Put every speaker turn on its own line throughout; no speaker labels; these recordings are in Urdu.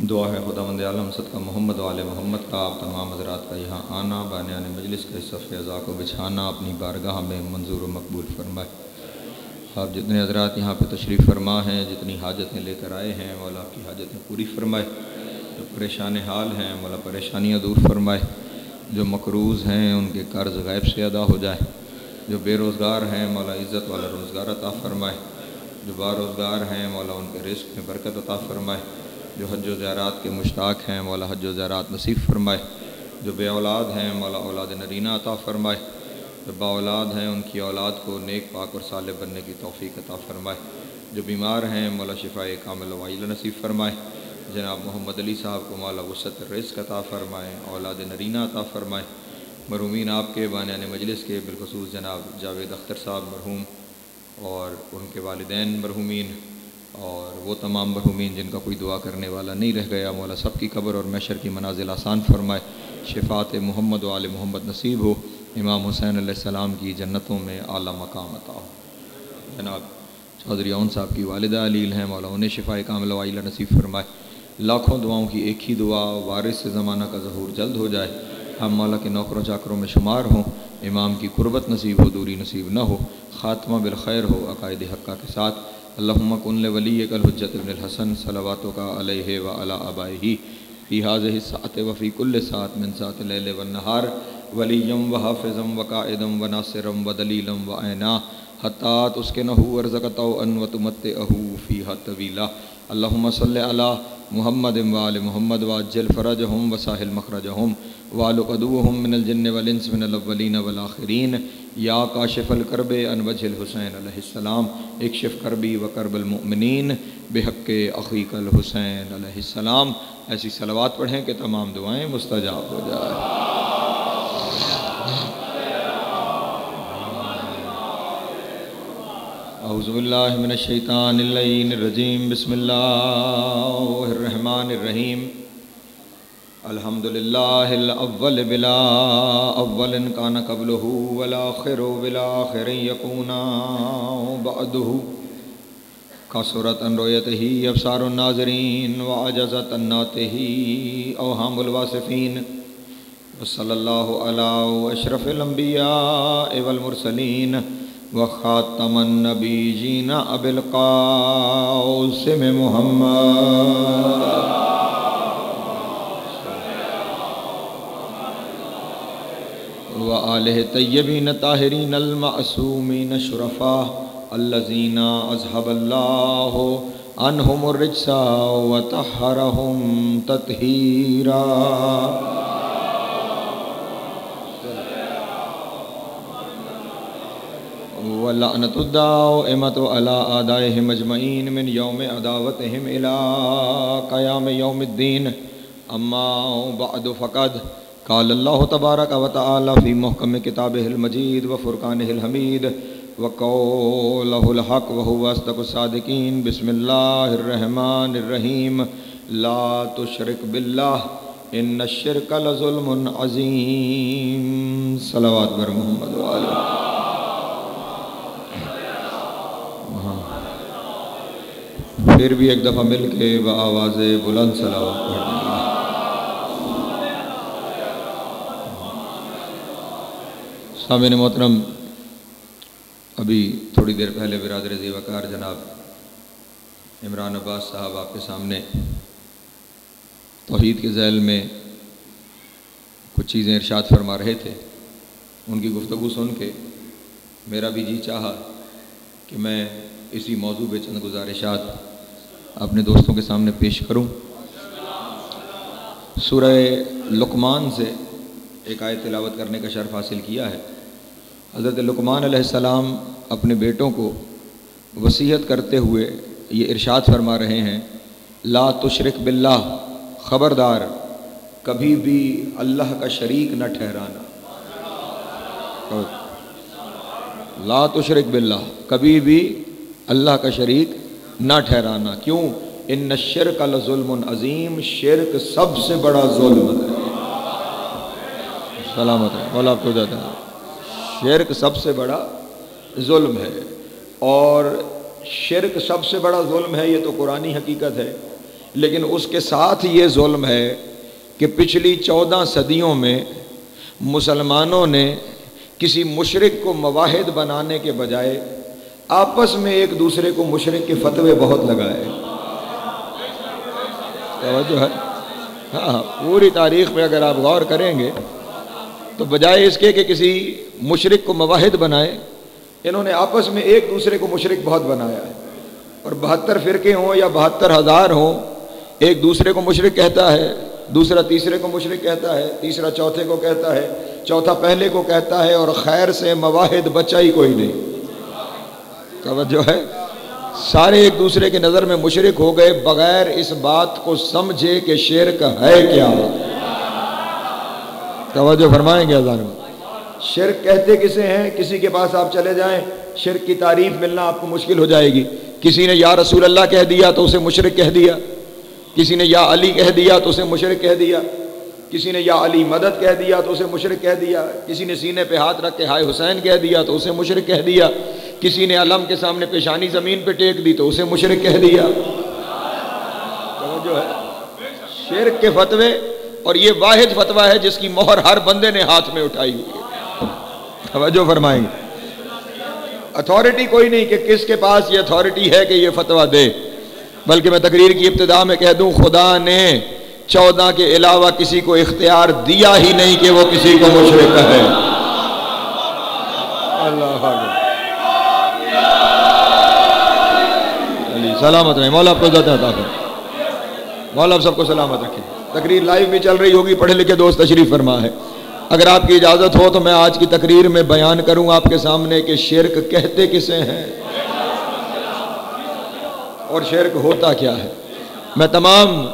دعا ہے خداوند عالم صدقہ محمد و آل محمد کا آپ تمام حضرات کا یہاں آنا بانیان مجلس کا صف اعضاء کو بچھانا اپنی بارگاہ میں منظور و مقبول فرمائے۔ آپ جتنے حضرات یہاں پہ تشریف فرما ہیں، جتنی حاجتیں لے کر آئے ہیں، مولا آپ کی حاجتیں پوری فرمائے۔ جو پریشان حال ہیں مولا پریشانیاں دور فرمائے۔ جو مقروض ہیں ان کے قرض غیب سے ادا ہو جائے۔ جو بے روزگار ہیں مولا عزت والا روزگار عطا فرمائے۔ جو باروزگار ہیں مولا ان کے رزق میں برکت عطا فرمائے۔ جو حج و زیارات کے مشتاق ہیں مولا حج و زیارات نصیب فرمائے۔ جو بے اولاد ہیں مولا اولاد نرینہ عطا فرمائے۔ جو با اولاد ہیں ان کی اولاد کو نیک پاک اور صالح بننے کی توفیق عطا فرمائے۔ جو بیمار ہیں مولا شفاء کامل و عاجلہ نصیب فرمائے۔ جناب محمد علی صاحب کو مولا وسعت الرزق عطا فرمائے، اولاد نرینہ عطا فرمائے۔ مرحومین آپ کے بانیان مجلس کے بالخصوص جناب جاوید اختر صاحب مرحوم اور ان کے والدین مرحومین اور وہ تمام مرحومین جن کا کوئی دعا کرنے والا نہیں رہ گیا، مولا سب کی قبر اور محشر کی منازل آسان فرمائے۔ شفاعت محمد و آل محمد نصیب ہو۔ امام حسین علیہ السلام کی جنتوں میں اعلیٰ مقام عطا ہو۔ جناب چودھری اون صاحب کی والدہ علیل ہیں، مولا انہیں شفاء کامل و عاجلہ نصیب فرمائے۔ لاکھوں دعاؤں کی ایک ہی دعا، وارث سے زمانہ کا ظہور جلد ہو جائے، ہم مولا کے نوکروں چاکروں میں شمار ہوں، امام کی قربت نصیب ہو، دوری نصیب نہ ہو، خاتمہ بالخیر ہو عقائد حقہ کے ساتھ۔ اللہم کن لولیک الحجۃ ابن الحسن صلواتک علیہ وعلی آبائہ فی ہذہ الساعۃ وفی کل ساعۃ من ساعات اللیل والنہار ولیا وحافظا وقائدا وناصرا ودلیلا وعینا حتی تسکنہ ورزقہ طوعا وتمتعہ فیہا طویلا۔ اللہم صلی علی محمد وآل محمد وعجل فرجہم وساہل مخرجہم وآل عدوہم من الجن والانس من الاولین والآخرین۔ یا کاشف الکرب عن وجہ الحسین علیہ السلام اکشف کربی وکرب المؤمنین بحق اخیک الحسین علیہ السلام۔ ایسی صلوات پڑھیں کہ تمام دعائیں مستجاب ہو جائیں۔ اعوذ باللہ من الشیطان اللعین الرجیم، بسم اللہ الرحمن الرحیم۔ الحمدللہ الاول بلا اول کان قبلہ والآخر بالآخر یکونا بعدہ کثرت عن رؤیتہ ابصار الناظرین وعجزت عن نعتہ اوہام الواصفین۔ وصلی اللہ علی اشرف الانبیاء والمرسلین وخاتم النبیین ابی القاسم محمد وآلہ طیبین طاہرین المعصومین الشرفاء الذین اذھب اللہ عنہم الرجس وطہرہم تطہیرا۔ وَلَعْنَةُ الدَّائِمَةُ عَلَىٰ أَعْدَائِهِمْ أَجْمَعِينَ مِنْ يَوْمِ عَدَاوَتِهِمْ إِلَىٰ قِيَامِ يَوْمِ الدِّينِ۔ أَمَّا بَعْدُ فَقَدْ قَالَ اللَّهُ تَبَارَكَ وَتَعَالَىٰ فِي مُحْكَمِ كِتَابِهِ الْمَجِيدِ وَفُرْقَانِهِ الْحَمِيدِ وَقَوْلِهِ الْحَقُّ وَهُوَ أَصْدَقُ الصَّادِقِينَ۔ بسم اللہ الرحمن الرحیم۔ لا تشرک باللہ ان الشرک لظلم عظیم۔ صلوات بر محمد وآلہ۔ پھر بھی ایک دفعہ مل کے بآواز بلند صلوات پڑھیں۔ سامعین محترم، ابھی تھوڑی دیر پہلے برادر ذی وقار جناب عمران عباس صاحب آپ کے سامنے توحید کے ذیل میں کچھ چیزیں ارشاد فرما رہے تھے۔ ان کی گفتگو سن کے میرا بھی جی چاہا کہ میں اسی موضوع پہ چند گزارشات اپنے دوستوں کے سامنے پیش کروں۔ سورہ لقمان سے ایک آیت تلاوت کرنے کا شرف حاصل کیا ہے۔ حضرت لقمان علیہ السلام اپنے بیٹوں کو وصیت کرتے ہوئے یہ ارشاد فرما رہے ہیں، لا تشرک باللہ، خبردار کبھی بھی اللہ کا شریک نہ ٹھہرانا۔ لا تشرک باللہ، کبھی بھی اللہ کا شریک نہ ٹھہرانا۔ کیوں؟ ان الشرک لظلم عظیم، شرک سب سے بڑا ظلم ہے۔ سلامت ہے مولا آپ کو جاتا ہے۔ شرک سب سے بڑا ظلم ہے، اور شرک سب سے بڑا ظلم ہے، یہ تو قرآنی حقیقت ہے۔ لیکن اس کے ساتھ یہ ظلم ہے کہ پچھلی 14 صدیوں میں مسلمانوں نے کسی مشرک کو مواحد بنانے کے بجائے آپس میں ایک دوسرے کو مشرک کے فتوے بہت لگائے. توجہ ہے؟ ہاں، پوری تاریخ میں اگر آپ غور کریں گے تو بجائے اس کے کہ کسی مشرک کو مواحد بنائے، انہوں نے آپس میں ایک دوسرے کو مشرک بہت بنایا ہے. اور 72 فرقے ہوں یا 72,000 ہوں، ایک دوسرے کو مشرک کہتا ہے، دوسرا تیسرے کو مشرک کہتا ہے، تیسرا چوتھے کو کہتا ہے، چوتھا پہلے کو کہتا ہے، اور خیر سے مواحد بچا ہی کوئی نہیں. توجہ ہے؟ سارے ایک دوسرے کے نظر میں مشرک ہو گئے بغیر اس بات کو سمجھے کہ شرک ہے کیا. توجہ فرمائیں گے اذان میں؟ شرک کہتے کسے ہیں؟ کسی کے پاس آپ چلے جائیں، شرک کی تعریف ملنا آپ کو مشکل ہو جائے گی. کسی نے یا رسول اللہ کہہ دیا تو اسے مشرک کہہ دیا، کسی نے یا علی کہہ دیا تو اسے مشرک کہہ دیا، کسی نے یا علی مدد کہہ دیا تو اسے مشرک کہہ دیا، کسی نے سینے پہ ہاتھ رکھ کے ہائے حسین کہہ دیا تو اسے مشرک کہہ دیا، کسی نے علم کے سامنے پیشانی زمین پہ ٹیک دی تو اسے مشرک کہہ دیا. توجہ ہے؟ شرک کے فتوے، اور یہ واحد فتویٰ ہے جس کی مہر ہر بندے نے ہاتھ میں اٹھائی ہوئی ہے. توجہ فرمائیں گے؟ اتھارٹی کوئی نہیں کہ کس کے پاس یہ اتھارٹی ہے کہ یہ فتویٰ دے، بلکہ میں تقریر کی ابتدا میں کہہ دوں خدا نے 14 کے علاوہ کسی کو اختیار دیا ہی نہیں کہ وہ کسی کو مشرک کہے. اللہ اکبر. سلامت رہے. مولا آپ کو عزت عطا فرمائے. مولا آپ سب کو سلامت رکھے. تقریر لائیو بھی چل رہی ہوگی، پڑھے لکھے دوست تشریف فرما ہے. اگر آپ کی اجازت ہو تو میں آج کی تقریر میں بیان کروں آپ کے سامنے کہ شرک کہتے کسے ہیں اور شرک ہوتا کیا ہے. میں تمام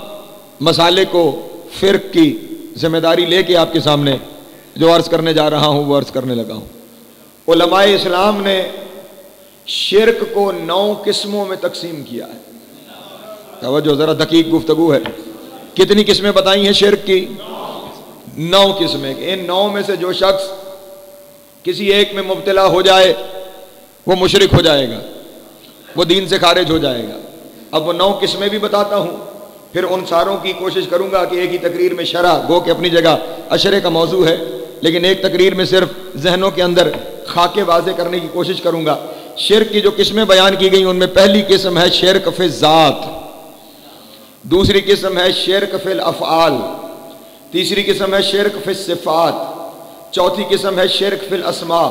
مسالے کو فرق کی ذمہ داری لے کے آپ کے سامنے جو عرض کرنے جا رہا ہوں وہ عرض کرنے لگا ہوں. علماء اسلام نے شرک کو 9 قسموں میں تقسیم کیا ہے. توجہ، ذرا دقیق گفتگو ہے. کتنی قسمیں بتائی ہیں شرک کی؟ 9 قسمیں. ان 9 میں سے جو شخص کسی ایک میں مبتلا ہو جائے وہ مشرک ہو جائے گا، وہ دین سے خارج ہو جائے گا. اب وہ 9 قسمیں بھی بتاتا ہوں، پھر ان ساروں کی کوشش کروں گا کہ ایک ہی تقریر میں شرح گو کہ اپنی جگہ اشرے کا موضوع ہے، لیکن ایک تقریر میں صرف ذہنوں کے اندر خاکے واضح کرنے کی کوشش کروں گا. شرک کی جو قسمیں بیان کی گئی ان میں پہلی قسم ہے شرک فی الذات، دوسری قسم ہے شرک فی الافعال، تیسری قسم ہے شرک فی الصفات، چوتھی قسم ہے شرک فی الاسماء،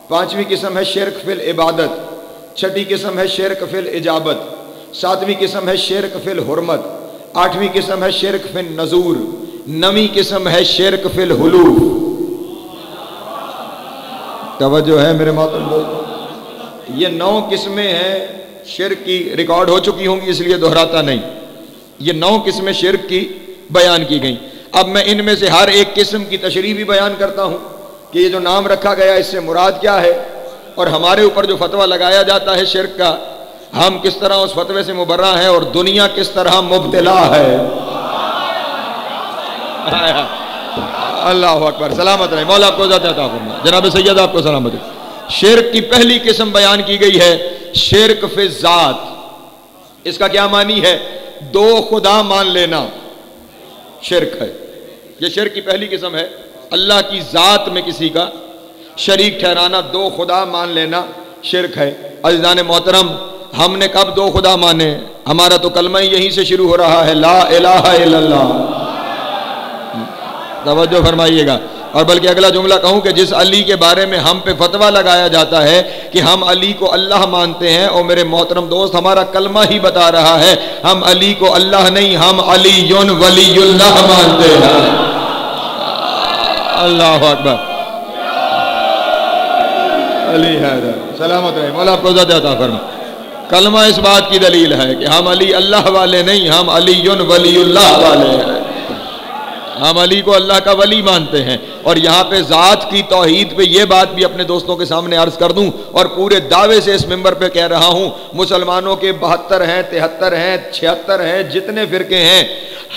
پانچویں قسم ہے شرک فی العبادت، چھٹی قسم ہے شرک فی الاجابت، ساتویں قسم ہے شرک فی الحرمت، آٹھویں قسم ہے شرک فی النذور، نویں قسم ہے شرک فی الحلوف. توجہ ہے میرے محترم دوستو؟ یہ 9 قسمیں ہیں شرک کی، ریکارڈ ہو چکی ہوں گی اس لیے دہراتا نہیں. یہ 9 قسمیں شرک کی بیان کی گئیں. اب میں ان میں سے ہر ایک قسم کی تشریح بھی بیان کرتا ہوں کہ یہ جو نام رکھا گیا اس سے مراد کیا ہے، اور ہمارے اوپر جو فتویٰ لگایا جاتا ہے شرک کا ہم کس طرح اس فتوے سے مبرہ ہیں اور دنیا کس طرح مبتلا ہے. اللہ اکبر. سلامت رہے. مولا آپ کو عزت عطا فرمائے. جناب سید آپ کو سلامت رہے. شرک کی پہلی قسم بیان کی گئی ہے شرک فی الذات. اس کا کیا معنی ہے؟ 2 خدا مان لینا شرک ہے. یہ شرک کی پہلی قسم ہے. اللہ کی ذات میں کسی کا شریک ٹھہرانا، 2 خدا مان لینا شرک ہے. عزیزان محترم، ہم نے کب 2 خدا مانے؟ ہمارا تو کلمہ یہیں سے شروع ہو رہا ہے، لا الہ الا اللہ. توجہ فرمائیے گا. اور بلکہ اگلا جملہ کہوں کہ جس علی کے بارے میں ہم پہ فتویٰ لگایا جاتا ہے کہ ہم علی کو اللہ مانتے ہیں، اور میرے محترم دوست ہمارا کلمہ ہی بتا رہا ہے ہم علی کو اللہ نہیں، ہم علی ولی اللہ مانتے ہیں. اللہ اکبر. علی حیدر. سلامت رہے. مولا آپ کو عزت عطا فرمائے. کلمہ اس بات کی دلیل ہے کہ ہم علی اللہ والے نہیں، ہم علی ولی اللہ والے ہیں. ہم علی کو اللہ کا ولی مانتے ہیں. اور یہاں پہ ذات کی توحید پہ یہ بات بھی اپنے دوستوں کے سامنے عرض کر دوں اور پورے دعوے سے اس ممبر پہ کہہ رہا ہوں، مسلمانوں کے 72 ہیں، 73 ہیں، 76 ہیں، جتنے فرقے ہیں،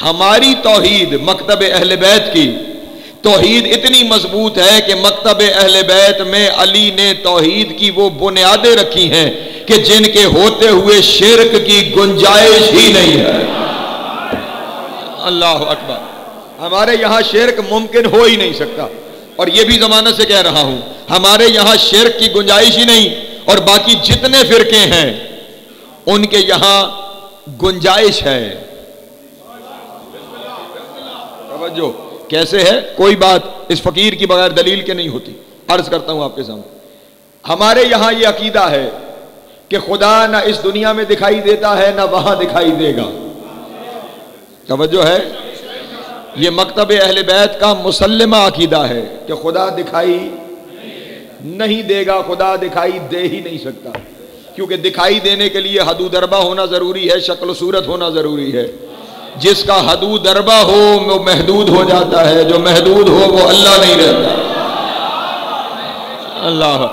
ہماری توحید مکتب اہل بیت کی توحید اتنی مضبوط ہے کہ مکتب اہل بیت میں علی نے توحید کی وہ بنیادیں رکھی ہیں کہ جن کے ہوتے ہوئے شرک کی گنجائش ہی نہیں ہے. اللہ اکبر. ہمارے یہاں شرک ممکن ہو ہی نہیں سکتا, اور یہ بھی ضمانت سے کہہ رہا ہوں, ہمارے یہاں شرک کی گنجائش ہی نہیں, اور باقی جتنے فرقے ہیں ان کے یہاں گنجائش ہے. توجہ کیسے ہے؟ کوئی بات اس فقیر کی بغیر دلیل کے نہیں ہوتی. عرض کرتا ہوں آپ کے سامنے, ہمارے یہاں یہ عقیدہ ہے کہ خدا نہ اس دنیا میں دکھائی دیتا ہے نہ وہاں دکھائی دے گا. توجہ ہے؟ یہ مکتب اہل بیت کا مسلمہ عقیدہ ہے کہ خدا دکھائی نہیں دے گا, خدا دکھائی دے ہی نہیں سکتا, کیونکہ دکھائی دینے کے لیے حدود اربع ہونا ضروری ہے, شکل و صورت ہونا ضروری ہے. جس کا حدود اربع ہو وہ محدود ہو جاتا ہے, جو محدود ہو وہ اللہ نہیں رہتا. اللہ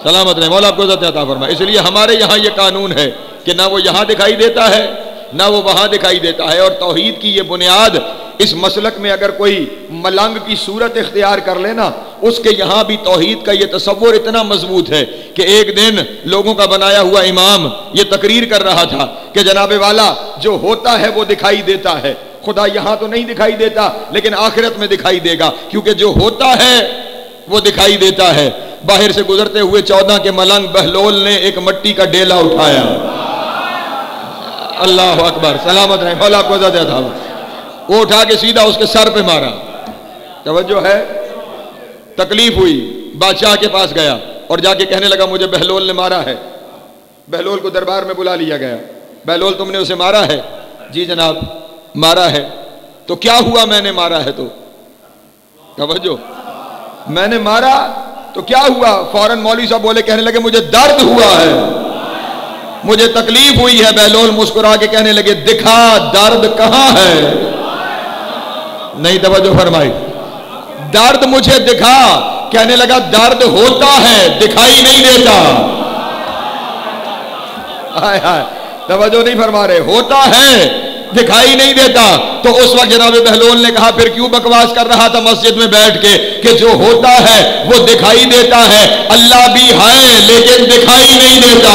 سلامت رہے, مولا آپ کو عزت عطا فرمائے. اس لیے ہمارے یہاں یہ قانون ہے کہ نہ وہ یہاں دکھائی دیتا ہے نہ وہ وہاں دکھائی دیتا ہے. اور توحید کی یہ بنیاد, اس مسلک میں اگر کوئی ملنگ کی صورت اختیار کر لینا, اس کے یہاں بھی توحید کا یہ تصور اتنا مضبوط ہے کہ ایک دن لوگوں کا بنایا ہوا امام یہ تقریر کر رہا تھا کہ جناب والا جو ہوتا ہے وہ دکھائی دیتا ہے, خدا یہاں تو نہیں دکھائی دیتا لیکن آخرت میں دکھائی دے گا, کیونکہ جو ہوتا ہے وہ دکھائی دیتا ہے. باہر سے گزرتے ہوئے 14 کے ملنگ بہلول نے ایک مٹی کا ڈیلا اٹھایا. اللہ اکبر, سلامت رہے, مولا آپ کو عزت عطا فرمائے. وہ اٹھا کے سیدھا اس کے سر پہ مارا. توجہ ہے؟ تکلیف ہوئی, بادشاہ کے پاس گیا اور جا کے کہنے لگا مجھے بہلول نے مارا ہے. بہلول کو دربار میں بلا لیا گیا. بہلول تم نے اسے مارا ہے؟ جی جناب مارا ہے. تو کیا ہوا میں نے مارا ہے تو؟ توجہ, میں نے مارا تو کیا ہوا؟ فوراً مولوی صاحب بولے, کہنے لگے مجھے درد ہوا ہے, مجھے تکلیف ہوئی ہے. بہلول مسکرا کے کہنے لگے دکھا درد کہاں ہے؟ نہیں توجہ فرمائی. درد مجھے دکھا. کہنے لگا درد ہوتا ہے دکھائی نہیں دیتا. ہائے ہائے, توجہ نہیں فرما رہے. ہوتا ہے دکھائی نہیں دیتا. تو اس وقت جناب بہلول نے کہا پھر کیوں بکواس کر رہا تھا مسجد میں بیٹھ کے کہ جو ہوتا ہے وہ دکھائی دیتا ہے, اللہ بھی ہے لیکن دکھائی نہیں دیتا.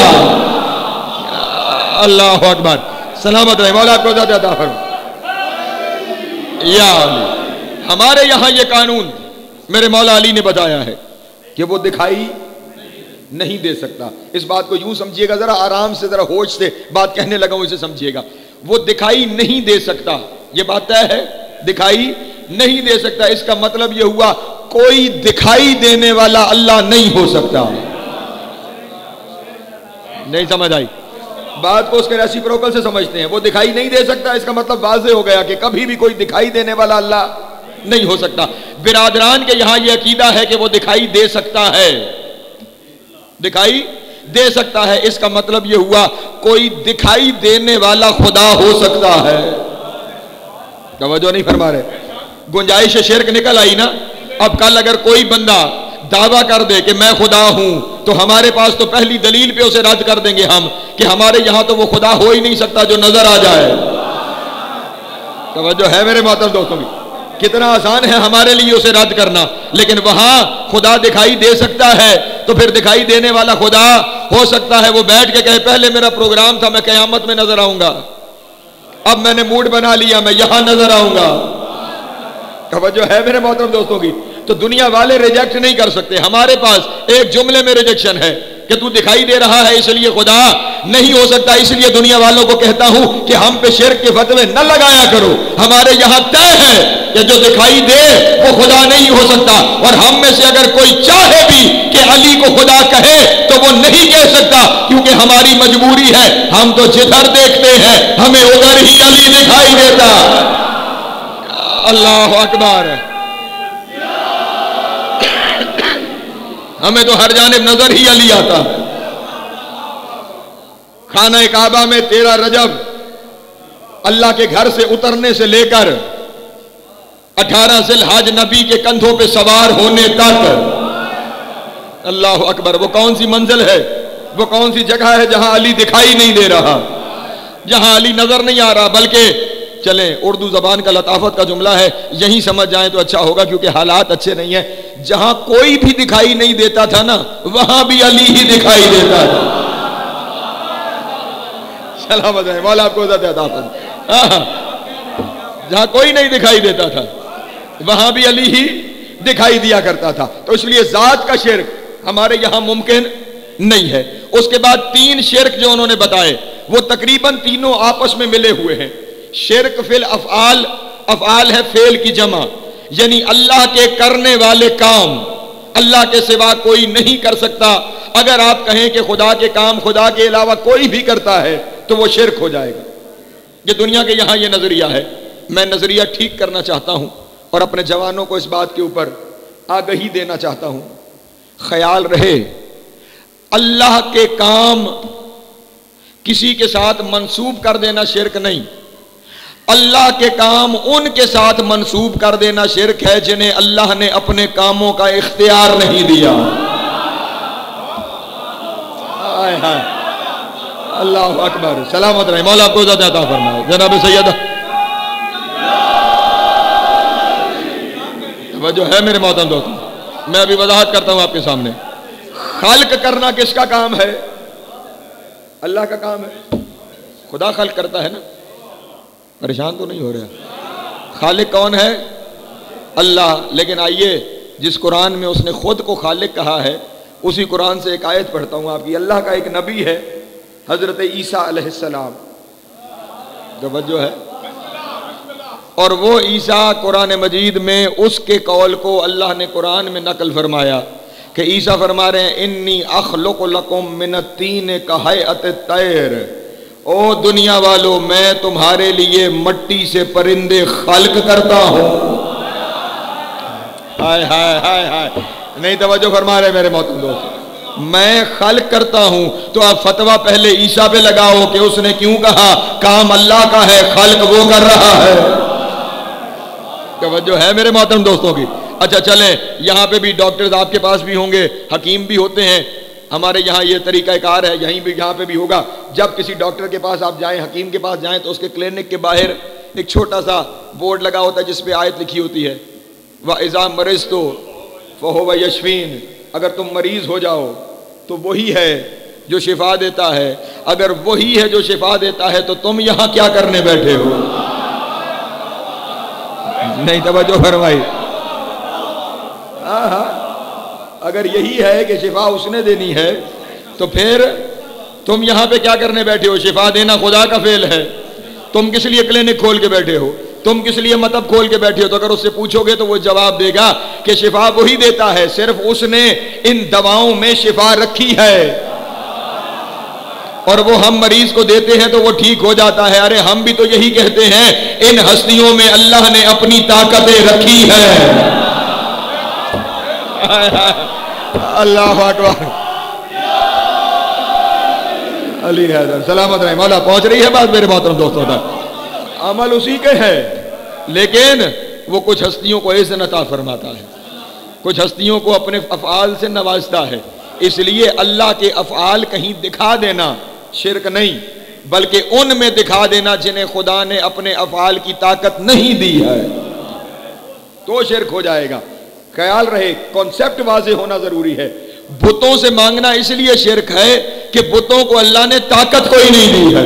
اللہ اکبر, سلامت رہے, مولا آپ کو عزت عطا فرمائے. یا علی, ہمارے یہاں یہ قانون میرے مولا علی نے بتایا ہے کہ وہ دکھائی نہیں دے سکتا. اس بات کو یوں سمجھیے گا, ذرا آرام سے, ذرا ہوش سے بات کہنے لگا ہوں, اسے سمجھیے گا. وہ دکھائی نہیں دے سکتا, یہ بات طے ہے, دکھائی نہیں دے سکتا. اس کا مطلب یہ ہوا کوئی دکھائی دینے والا اللہ نہیں ہو سکتا. نہیں سمجھ آئی بات کو؟ اس کے ریسیپروکل سے سمجھتے ہیں. وہ دکھائی نہیں دے سکتا, اس کا مطلب واضح ہو گیا کہ کبھی بھی کوئی دکھائی دینے والا اللہ نہیں ہو سکتا. برادران کے یہاں یہ عقیدہ ہے کہ وہ دکھائی دے سکتا ہے, دکھائی دے سکتا ہے. اس کا مطلب یہ ہوا کوئی دکھائی دینے والا خدا ہو سکتا ہے. توجہ نہیں فرما رہے. گنجائش شرک نکل آئی نا. اب کل اگر کوئی بندہ دعویٰ کر دے کہ میں خدا ہوں تو ہمارے پاس تو پہلی دلیل پہ اسے رد کر دیں گے ہم کہ ہمارے یہاں تو وہ خدا ہو ہی نہیں سکتا جو نظر آ جائے. توجہ ہے میرے محترم دوستوں کی؟ کتنا آسان ہے ہمارے لیے اسے رد کرنا, لیکن وہاں خدا دکھائی دے سکتا ہے. تو پھر دکھائی دینے والا خدا ہو سکتا ہے وہ بیٹھ کے کہے پہلے میرا پروگرام تھا میں قیامت میں نظر آؤں گا, اب میں نے موڈ بنا لیا میں یہاں نظر آؤں گا. توجہ ہے میرے محترم دوستوں کی؟ تو دنیا والے ریجیکٹ نہیں کر سکتے. ہمارے پاس ایک جملے میں ریجیکشن ہے کہ تو دکھائی دے رہا ہے اس لیے خدا نہیں ہو سکتا. اس لیے دنیا والوں کو کہتا ہوں کہ ہم پہ شرک کے فتوے نہ لگایا کرو. ہمارے یہاں طے ہے کہ جو دکھائی دے وہ خدا نہیں ہو سکتا, اور ہم میں سے اگر کوئی چاہے بھی کہ علی کو خدا کہے تو وہ نہیں کہہ سکتا, کیونکہ ہماری مجبوری ہے. ہم تو جدھر دیکھتے ہیں ہمیں ادھر ہی علی دکھائی دیتا. اللہ اکبر, ہمیں تو ہر جانب نظر ہی علی آتا. خانہ کعبہ میں 13 رجب اللہ کے گھر سے اترنے سے لے کر 18 ذی الحج نبی کے کندھوں پہ سوار ہونے تک, اللہ اکبر, وہ کون سی منزل ہے, وہ کون سی جگہ ہے جہاں علی دکھائی نہیں دے رہا, جہاں علی نظر نہیں آ رہا. بلکہ چلیں اردو زبان کا لطافت کا جملہ ہے, یہیں سمجھ جائیں تو اچھا ہوگا کیونکہ حالات اچھے نہیں ہیں. جہاں کوئی بھی دکھائی نہیں دیتا تھا نا وہاں بھی علی ہی دکھائی دیتا تھا. سلامت ہے, مولا آپ کو عزت عطا فرمائے. جہاں کوئی نہیں دکھائی دیتا تھا وہاں بھی علی ہی دکھائی دیا کرتا تھا. تو اس لیے ذات کا شرک ہمارے یہاں ممکن نہیں ہے. اس کے بعد 3 شرک جو انہوں نے بتائے وہ تقریباً تینوں آپس میں ملے ہوئے ہیں. شرک فی الافعال، افعال ہے فعل کی جمع، یعنی اللہ کے کرنے والے کام اللہ کے سوا کوئی نہیں کر سکتا. اگر آپ کہیں کہ خدا کے کام خدا کے علاوہ کوئی بھی کرتا ہے تو وہ شرک ہو جائے گا. یہ دنیا کے یہاں یہ نظریہ ہے. میں نظریہ ٹھیک کرنا چاہتا ہوں اور اپنے جوانوں کو اس بات کے اوپر آگہی دینا چاہتا ہوں. خیال رہے اللہ کے کام کسی کے ساتھ منسوب کر دینا شرک نہیں، اللہ کے کام ان کے ساتھ منسوب کر دینا شرک ہے جنہیں اللہ نے اپنے کاموں کا اختیار نہیں دیا. اللہ اکبر. سلامت رہے. مولا آپ کو عزت عطا فرمائے. جناب سید جو ہے میرے محترم دوستوں، میں ابھی وضاحت کرتا ہوں آپ کے سامنے. خلق کرنا کس کا کام ہے؟ اللہ کا کام ہے. خدا خلق کرتا ہے نا. پریشان تو نہیں ہو رہا؟ خالق کون ہے؟ اللہ. لیکن آئیے جس قرآن میں اس نے خود کو خالق کہا ہے اسی قرآن سے ایک آیت پڑھتا ہوں آپ کی. اللہ کا ایک نبی ہے حضرت عیسیٰ علیہ السلام. توجہ ہے. اور وہ عیسیٰ قرآن مجید میں اس کے قول کو اللہ نے قرآن میں نقل فرمایا کہ عیسیٰ فرما رہے ہیں انی اخلق لکم من الطین کہیئۃ الطیر. او دنیا والو میں تمہارے لیے مٹی سے پرندے خلق کرتا ہوں. ہائے ہائے ہائے ہائے. نہیں توجہ فرما رہے میرے محترم دوست. میں خلق کرتا ہوں تو آپ فتویٰ پہلے عیسیٰ پہ لگاؤ کہ اس نے کیوں کہا کام اللہ کا ہے خلق وہ کر رہا ہے. توجہ ہے میرے محترم دوستوں کی. اچھا چلیں یہاں پہ بھی ڈاکٹرز آپ کے پاس بھی ہوں گے، حکیم بھی ہوتے ہیں. ہمارے یہاں یہ طریقہ کار ہے، یہاں پہ بھی ہوگا. جب کسی ڈاکٹر کے پاس آپ جائیں، حکیم کے پاس جائیں تو اس کے کلینک کے باہر ایک چھوٹا سا بورڈ لگا ہوتا ہے جس پہ آیت لکھی ہوتی ہے وَإِذَا مَرِضْتُ فَهُوَ يَشْفِينِ. اگر تم مریض ہو جاؤ تو وہی ہے جو شفا دیتا ہے. اگر وہی ہے جو شفا دیتا ہے تو تم یہاں کیا کرنے بیٹھے ہو؟ نہیں توجہ فرمائی. اگر یہی ہے کہ شفا اس نے دینی ہے تو پھر تم یہاں پہ کیا کرنے بیٹھے ہو؟ شفا دینا خدا کا فعل ہے. تم کس لیے کلینک کھول کے بیٹھے ہو؟ تم کس لیے مطب کھول کے بیٹھے ہو؟ تو اگر اس سے پوچھو گے تو وہ جواب دے گا کہ شفا وہی دیتا ہے، صرف اس نے ان دواؤں میں شفا رکھی ہے اور وہ ہم مریض کو دیتے ہیں تو وہ ٹھیک ہو جاتا ہے. ارے ہم بھی تو یہی کہتے ہیں ان ہستیوں میں اللہ نے اپنی طاقتیں رکھی ہے. اللہ اکبر. علی حیدر سلامت رہے. مولا پہنچ رہی ہے بات میرے محترم دوستوں تک. عمل اسی کے ہے لیکن وہ کچھ ہستیوں کو اذن عطا فرماتا ہے، کچھ ہستیوں کو اپنے افعال سے نوازتا ہے. اس لیے اللہ کے افعال کہیں دکھا دینا شرک نہیں بلکہ ان میں دکھا دینا جنہیں خدا نے اپنے افعال کی طاقت نہیں دی ہے تو شرک ہو جائے گا. خیال رہے کانسیپٹ واضح ہونا ضروری ہے. بتوں سے مانگنا اس لیے شرک ہے کہ بتوں کو اللہ نے طاقت کوئی نہیں دی ہے.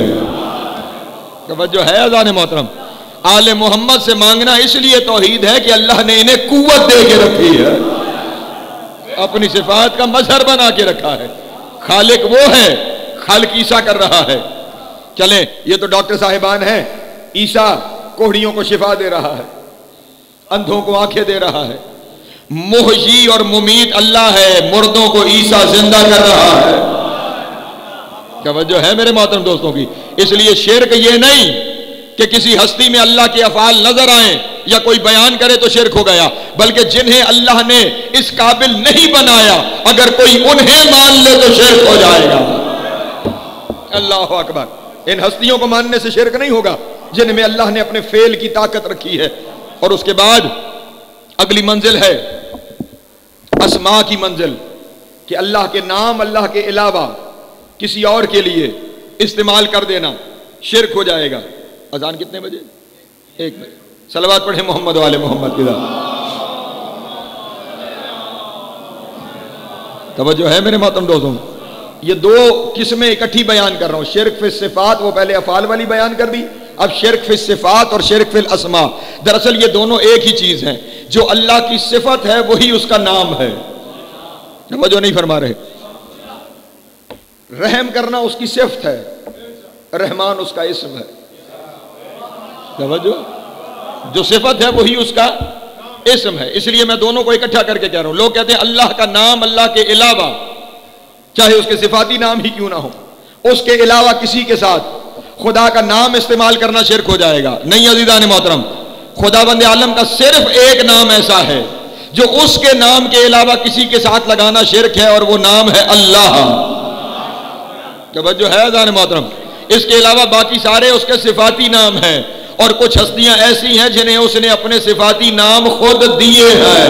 توجہ ہے اذان محترم. آل محمد سے مانگنا اس لیے توحید ہے کہ اللہ نے انہیں قوت دے کے رکھی ہے، اپنی صفات کا مظہر بنا کے رکھا ہے. خالق وہ ہے، خالق عیسیٰ کر رہا ہے. چلیں یہ تو ڈاکٹر صاحبان ہیں. عیسیٰ کوہڑیوں کو شفا دے رہا ہے، اندھوں کو آنکھیں دے رہا ہے. محیی اور ممیت اللہ ہے، مردوں کو عیسیٰ زندہ کر رہا ہے. توجہ ہے میرے محترم دوستوں کی. اس لیے شرک یہ نہیں کہ کسی ہستی میں اللہ کے افعال نظر آئیں یا کوئی بیان کرے تو شرک ہو گیا، بلکہ جنہیں اللہ نے اس قابل نہیں بنایا اگر کوئی انہیں مان لے تو شرک ہو جائے گا. اللہ اکبر. ان ہستیوں کو ماننے سے شرک نہیں ہوگا جن میں اللہ نے اپنے فعل کی طاقت رکھی ہے. اور اس کے بعد اگلی منزل ہے اسماء کی منزل کہ اللہ کے نام اللہ کے علاوہ کسی اور کے لیے استعمال کر دینا شرک ہو جائے گا. اذان کتنے بجے؟ 1 بجے. صلوات پڑھیں محمد والے محمد کی ذات. توجہ ہے میرے محترم دوستوں. یہ 2 قسمیں اکٹھی بیان کر رہا ہوں. شرک فی صفات وہ پہلے افعال والی بیان کر دی، اب شرک فی الصفات اور شرک فی الاسماء، دراصل یہ دونوں ایک ہی چیز ہیں. جو اللہ کی صفت ہے وہی اس کا نام ہے. توجہ نہیں فرما رہے. رحم کرنا اس کی صفت ہے، رحمان اس کا اسم ہے. توجہ، جو صفت ہے وہی اس کا اسم ہے. اس لیے میں دونوں کو اکٹھا کر کے کہہ رہا ہوں. لوگ کہتے ہیں اللہ کا نام اللہ کے علاوہ، چاہے اس کے صفاتی نام ہی کیوں نہ ہو، اس کے علاوہ کسی کے ساتھ خدا کا نام استعمال کرنا شرک ہو جائے گا. نہیں عزیزان محترم، خدا بند عالم کا صرف ایک نام ایسا ہے جو اس کے نام کے علاوہ کسی کے ساتھ لگانا شرک ہے، اور وہ نام ہے اللہ. توجہ ہے عزیزان محترم. اس کے علاوہ باقی سارے اس کے صفاتی نام ہیں، اور کچھ ہستیاں ایسی ہیں جنہیں اس نے اپنے صفاتی نام خود دیے ہیں.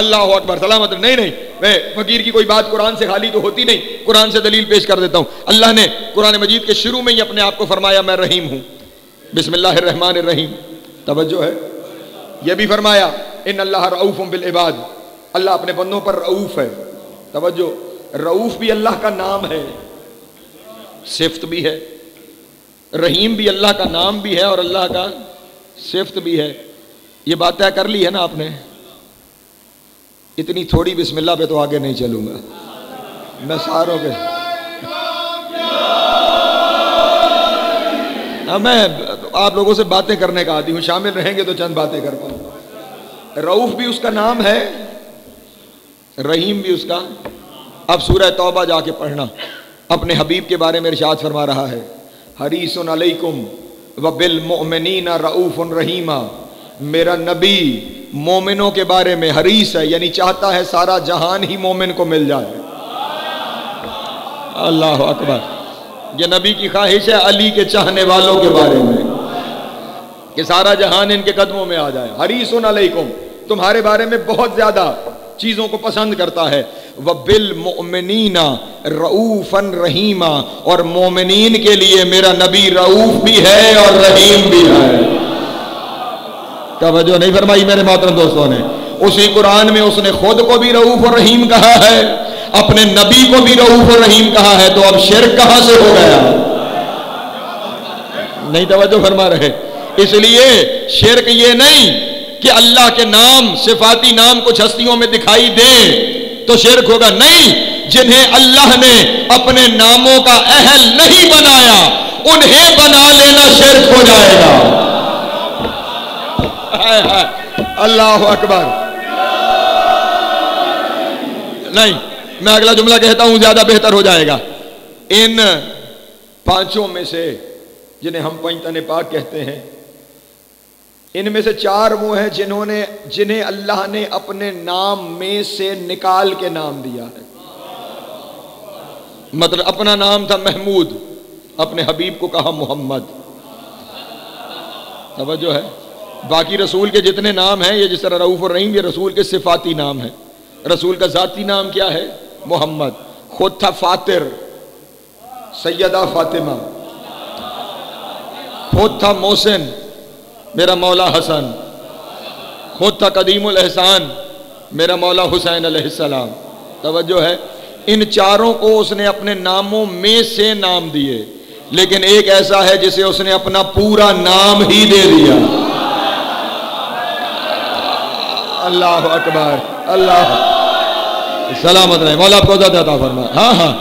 اللہ اکبر، سلامت. نہیں میں فقیر کی کوئی بات قرآن سے خالی تو ہوتی نہیں، قرآن سے دلیل پیش کر دیتا ہوں. اللہ نے قرآن مجید کے شروع میں ہی اپنے آپ کو فرمایا میں رحیم ہوں، بسم اللہ الرحمن الرحیم. توجہ ہے. یہ بھی فرمایا ان اللہ رؤوف بالعباد، اللہ اپنے بندوں پر رؤوف ہے. توجہ، رؤوف بھی اللہ کا نام ہے، صفت بھی ہے. رحیم بھی اللہ کا نام بھی ہے اور اللہ کا صفت بھی ہے. یہ بات طے کر لی ہے نا آپ نے؟ اتنی تھوڑی بسم اللہ پہ تو آگے نہیں چلوں گا میں ساروں کے. میں آپ لوگوں سے باتیں کرنے کا عادی ہوں، شامل رہیں گے تو چند باتیں کر پاؤں. رؤوف بھی اس کا نام ہے، رحیم بھی اس کا. اب سورہ توبہ جا کے پڑھنا، اپنے حبیب کے بارے میں ارشاد فرما رہا ہے حریص علیکم وبالمؤمنین رؤوف رحیما. میرا نبی مومنوں کے بارے میں حریص ہے، یعنی چاہتا ہے سارا جہان ہی مومن کو مل جائے. اللہ اکبر. یہ نبی کی خواہش ہے علی کے چاہنے والوں کے بارے میں کہ سارا جہان ان کے قدموں میں آ جائے. حریص علیکم، تمہارے بارے میں بہت زیادہ چیزوں کو پسند کرتا ہے. وبالمؤمنین رؤوفا رحیما، اور مومنین کے لیے میرا نبی رؤوف بھی ہے اور رحیم بھی ہے. توجہ نہیں فرمائی میرے محترم دوستوں نے؟ اسی قرآن میں اس نے خود کو بھی رؤوف اور رحیم کہا ہے، اپنے نبی کو بھی رؤوف اور رحیم کہا ہے. تو اب شرک کہاں سے ہو گیا؟ نہیں توجہ فرما رہے. اس لیے شرک یہ نہیں کہ اللہ کے نام صفاتی نام کچھ ہستیوں میں دکھائی دیں تو شرک ہوگا. نہیں، جنہیں اللہ نے اپنے ناموں کا اہل نہیں بنایا انہیں بنا لینا شرک ہو جائے گا. اللہ اکبر. نہیں، میں اگلا جملہ کہتا ہوں زیادہ بہتر ہو جائے گا. ان پانچوں میں سے جنہیں ہم پنجتن پاک کہتے ہیں، ان میں سے چار وہ ہیں جنہیں اللہ نے اپنے نام میں سے نکال کے نام دیا ہے. مطلب اپنا نام تھا محمود، اپنے حبیب کو کہا محمد. توجہ ہے. باقی رسول کے جتنے نام ہیں، یہ جس طرح رؤوف اور رحیم، یہ رسول کے صفاتی نام ہیں. رسول کا ذاتی نام کیا ہے؟ محمد. خود تھا فاتر، سیدہ فاطمہ. خود تھا محسن، میرا مولا حسن. خود تھا قدیم الاحسان، میرا مولا حسین علیہ السلام. توجہ ہے. ان چاروں کو اس نے اپنے ناموں میں سے نام دیے، لیکن ایک ایسا ہے جسے اس نے اپنا پورا نام ہی دے دیا. اللہ اکبر. اللہ سلامت رہے. مولا آپ کو عزت عطا فرمائے. ہاں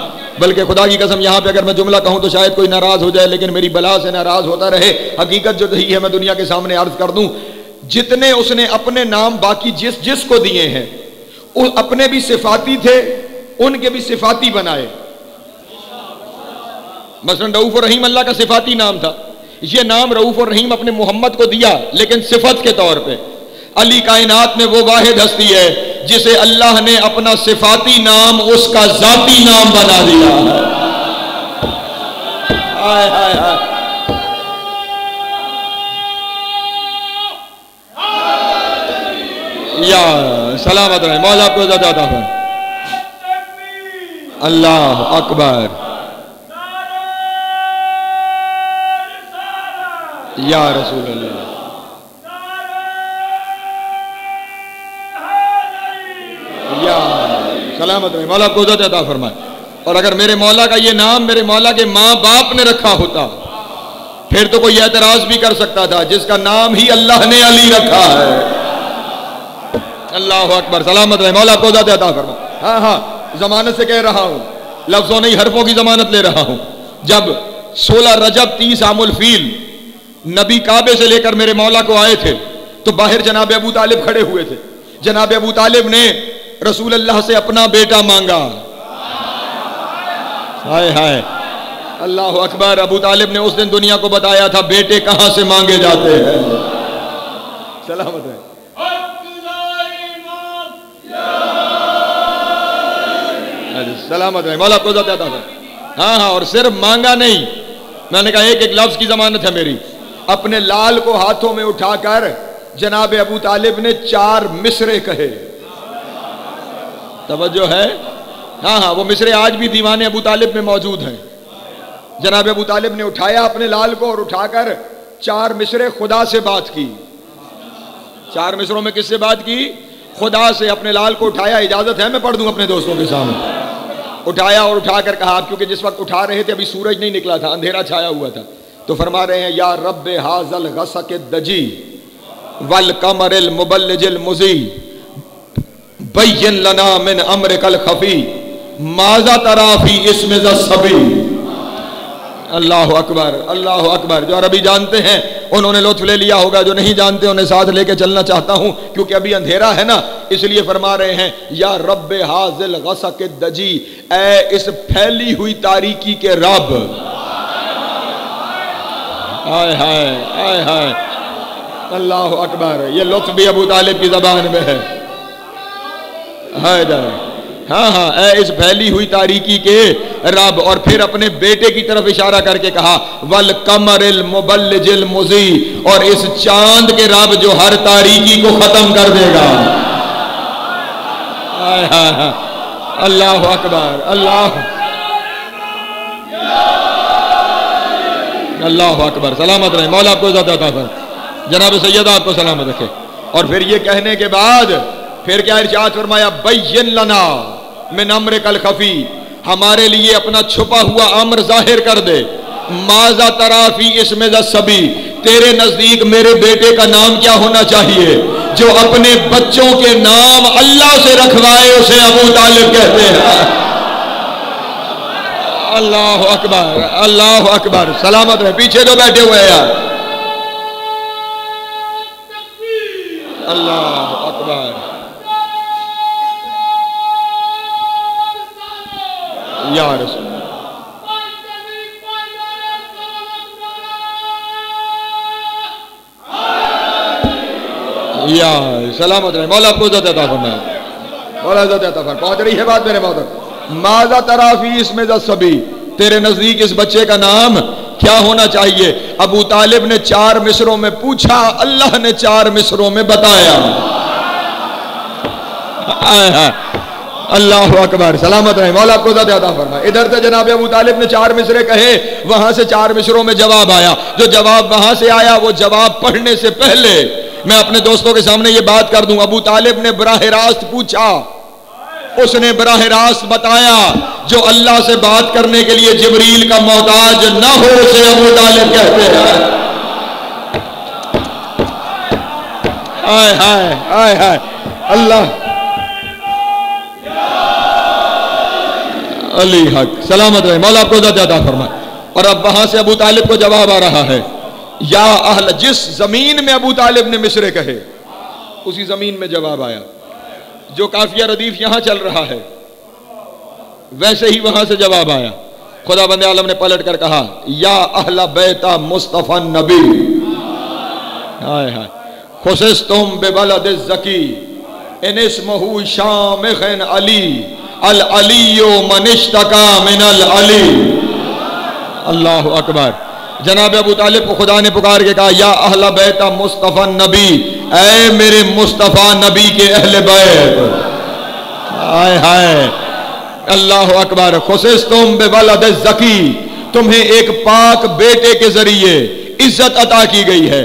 بلکہ خدا کی قسم یہاں پہ اگر میں جملہ کہوں تو شاید کوئی ناراض ہو جائے، لیکن میری بلا سے ناراض ہوتا رہے. حقیقت جو رہی ہے میں دنیا کے سامنے عرض کر دوں. جتنے اس نے اپنے نام باقی جس کو دیے ہیں، اپنے بھی صفاتی تھے، ان کے بھی صفاتی بنائے. مثلا رؤوف اور رحیم اللہ کا صفاتی نام تھا. یہ نام رؤوف اور رحیم اپنے محمد کو دیا، لیکن صفت کے طور پہ. علی کائنات میں وہ واحد ہستی ہے جسے اللہ نے اپنا صفاتی نام اس کا ذاتی نام بنا دیا ہے. ہائے ہائے ہائے. یا سلامت رہے. مولا آپ کو عزت عطا فرمائے. اللہ اکبر. یا رسول اللہ. یا سلامت رہے. مولا آپ کو عزت عطا فرمائے. اور اگر میرے مولا کا یہ نام میرے مولا کے ماں باپ نے رکھا ہوتا پھر تو کوئی اعتراض بھی کر سکتا تھا، جس کا نام ہی اللہ نے علی رکھا ہے۔ اللہ اکبر، سلامت رہے، مولا کو ذات عطا فرما۔ ہاں ضمانت سے کہہ رہا ہوں، لفظوں نہیں حرفوں کی ضمانت لے رہا ہوں۔ جب 16 رجب 30 عام الفیل نبی کعبے سے لے کر میرے مولا کو آئے تھے تو باہر جناب ابو طالب کھڑے ہوئے تھے۔ جناب ابو طالب نے رسول اللہ سے اپنا بیٹا مانگا۔ ہائے ہائے، اللہ اکبر۔ ابو طالب نے اس دن دنیا کو بتایا تھا بیٹے کہاں سے مانگے جاتے ہیں۔ سلامت ہے، سلامت ہے، مولا کو ذات عطا فرما۔ ہاں اور صرف مانگا نہیں، میں نے کہا ایک ایک لفظ کی ضمانت ہے میری۔ اپنے لال کو ہاتھوں میں اٹھا کر جناب ابو طالب نے 4 مصرے کہے۔ توجہ ہے؟ ہاں وہ مصرے آج بھی دیوان ابو طالب میں موجود ہیں۔ جناب ابو طالب نے اٹھایا اپنے لال کو اور اٹھا کر 4 مصرے خدا سے بات کی۔ 4 مصروں میں کس سے بات کی؟ خدا سے۔ اپنے لال کو اٹھایا، اجازت ہے میں پڑھ دوں اپنے دوستوں کے سامنے؟ اٹھایا اور اٹھا کر کہا، کیونکہ جس وقت اٹھا رہے تھے ابھی سورج نہیں نکلا تھا، اندھیرا چھایا ہوا تھا، تو فرما رہے ہیں یا رب حاذل غسق الدجی والقمر المبلج المضی بین لنا من امرک الخفی ماذا تری فی اسم ذا الصبی۔ اللہ اکبر، اللہ اکبر۔ جو عربی جانتے ہیں انہوں نے لطف لے لیا ہوگا، جو نہیں جانتے انہیں ساتھ لے کے چلنا چاہتا ہوں کیونکہ ابھی اندھیرا ہے نا، اس لیے فرما رہے ہیں یا رب حاذل غسق الدجی، اے اس پھیلی ہوئی تاریکی کے رب۔ ہائے ہائے ہائے ہائے، اللہ اکبر۔ یہ لطف بھی ابو طالب کی زبان میں ہے۔ ہاں اے اس پھیلی ہوئی تاریکی کے رب، اور پھر اپنے بیٹے کی طرف اشارہ کر کے کہا والقمر المبلج المضی، اور اس چاند کے رب جو ہر تاریکی کو ختم کر دے گا۔ اللہ اکبر، اللہ اکبر، سلامت رہے، مولا آپ کو عزت عطا فرمائے، جناب سید آپ کو سلامت رکھے۔ اور پھر یہ کہنے کے بعد پھر کیا ارشاد فرمایا بین لنا من امرک الخفی، ہمارے لیے اپنا چھپا ہوا امر ظاہر کر دے۔ ماذا تری فی اسم ذا الصبی، تیرے نزدیک میرے بیٹے کا نام کیا ہونا چاہیے؟ جو اپنے بچوں کے نام اللہ سے رکھوائے اسے ابو طالب کہتے ہیں۔ اللہ اکبر، اللہ اکبر، سلامت رہے، پیچھے جو بیٹھے ہوئے ہیں یار۔ اللہ اکبر، یا رسول یا سلامت رہے، مولا آپ کو عزت عطا فرمائے، مولا عزت عطا فرمائے۔ پہنچ رہی ہے بات میرے محترم؟ ماذا تری فی اسم ذا الصبی، تیرے نزدیک اس بچے کا نام کیا ہونا چاہیے؟ ابو طالب نے 4 مصروں میں پوچھا، اللہ نے 4 مصروں میں بتایا۔ اللہ اکبر، سلامت رہے، مولا آپ کو ذات عطا فرمائے۔ ادھر سے جناب ابو طالب نے 4 مصرے کہے، وہاں سے 4 مصروں میں جواب آیا۔ جو جواب وہاں سے آیا وہ جواب پڑھنے سے پہلے میں اپنے دوستوں کے سامنے یہ بات کر دوں، ابو طالب نے براہ راست پوچھا، اس نے براہ راست بتایا۔ جو اللہ سے بات کرنے کے لیے جبریل کا محتاج نہ ہو اسے ابو طالب کہتے ہیں۔ آئے ہائے آئے ہائے، اللہ علی حق، سلامت رہے، مولا آپ کو عزت عطا فرمائے۔ اور اب وہاں سے ابو طالب کو جواب آ رہا ہے، یا اہل، جس زمین میں ابو طالب نے مصرے کہے اسی زمین میں جواب آیا۔ جو قافیہ ردیف یہاں چل رہا ہے ویسے ہی وہاں سے جواب آیا۔ خدا بند عالم نے پلٹ کر کہا یا اہل بیت مصطفی نبی، ہائے ہائے، خصصتم ببلد الزکی ان اسمہ شامخ علی العلی من اشتکا من العلی۔ اللہ اکبر، جناب ابو طالب کو خدا نے پکار کے کہا یا اہل بیت مصطفی نبی، اے میرے مصطفیٰ نبی کے اہل بیت، ہائے ہائے، اللہ اکبر، خصصتم بولد الزکی، تمہیں ایک پاک بیٹے کے ذریعے عزت عطا کی گئی ہے۔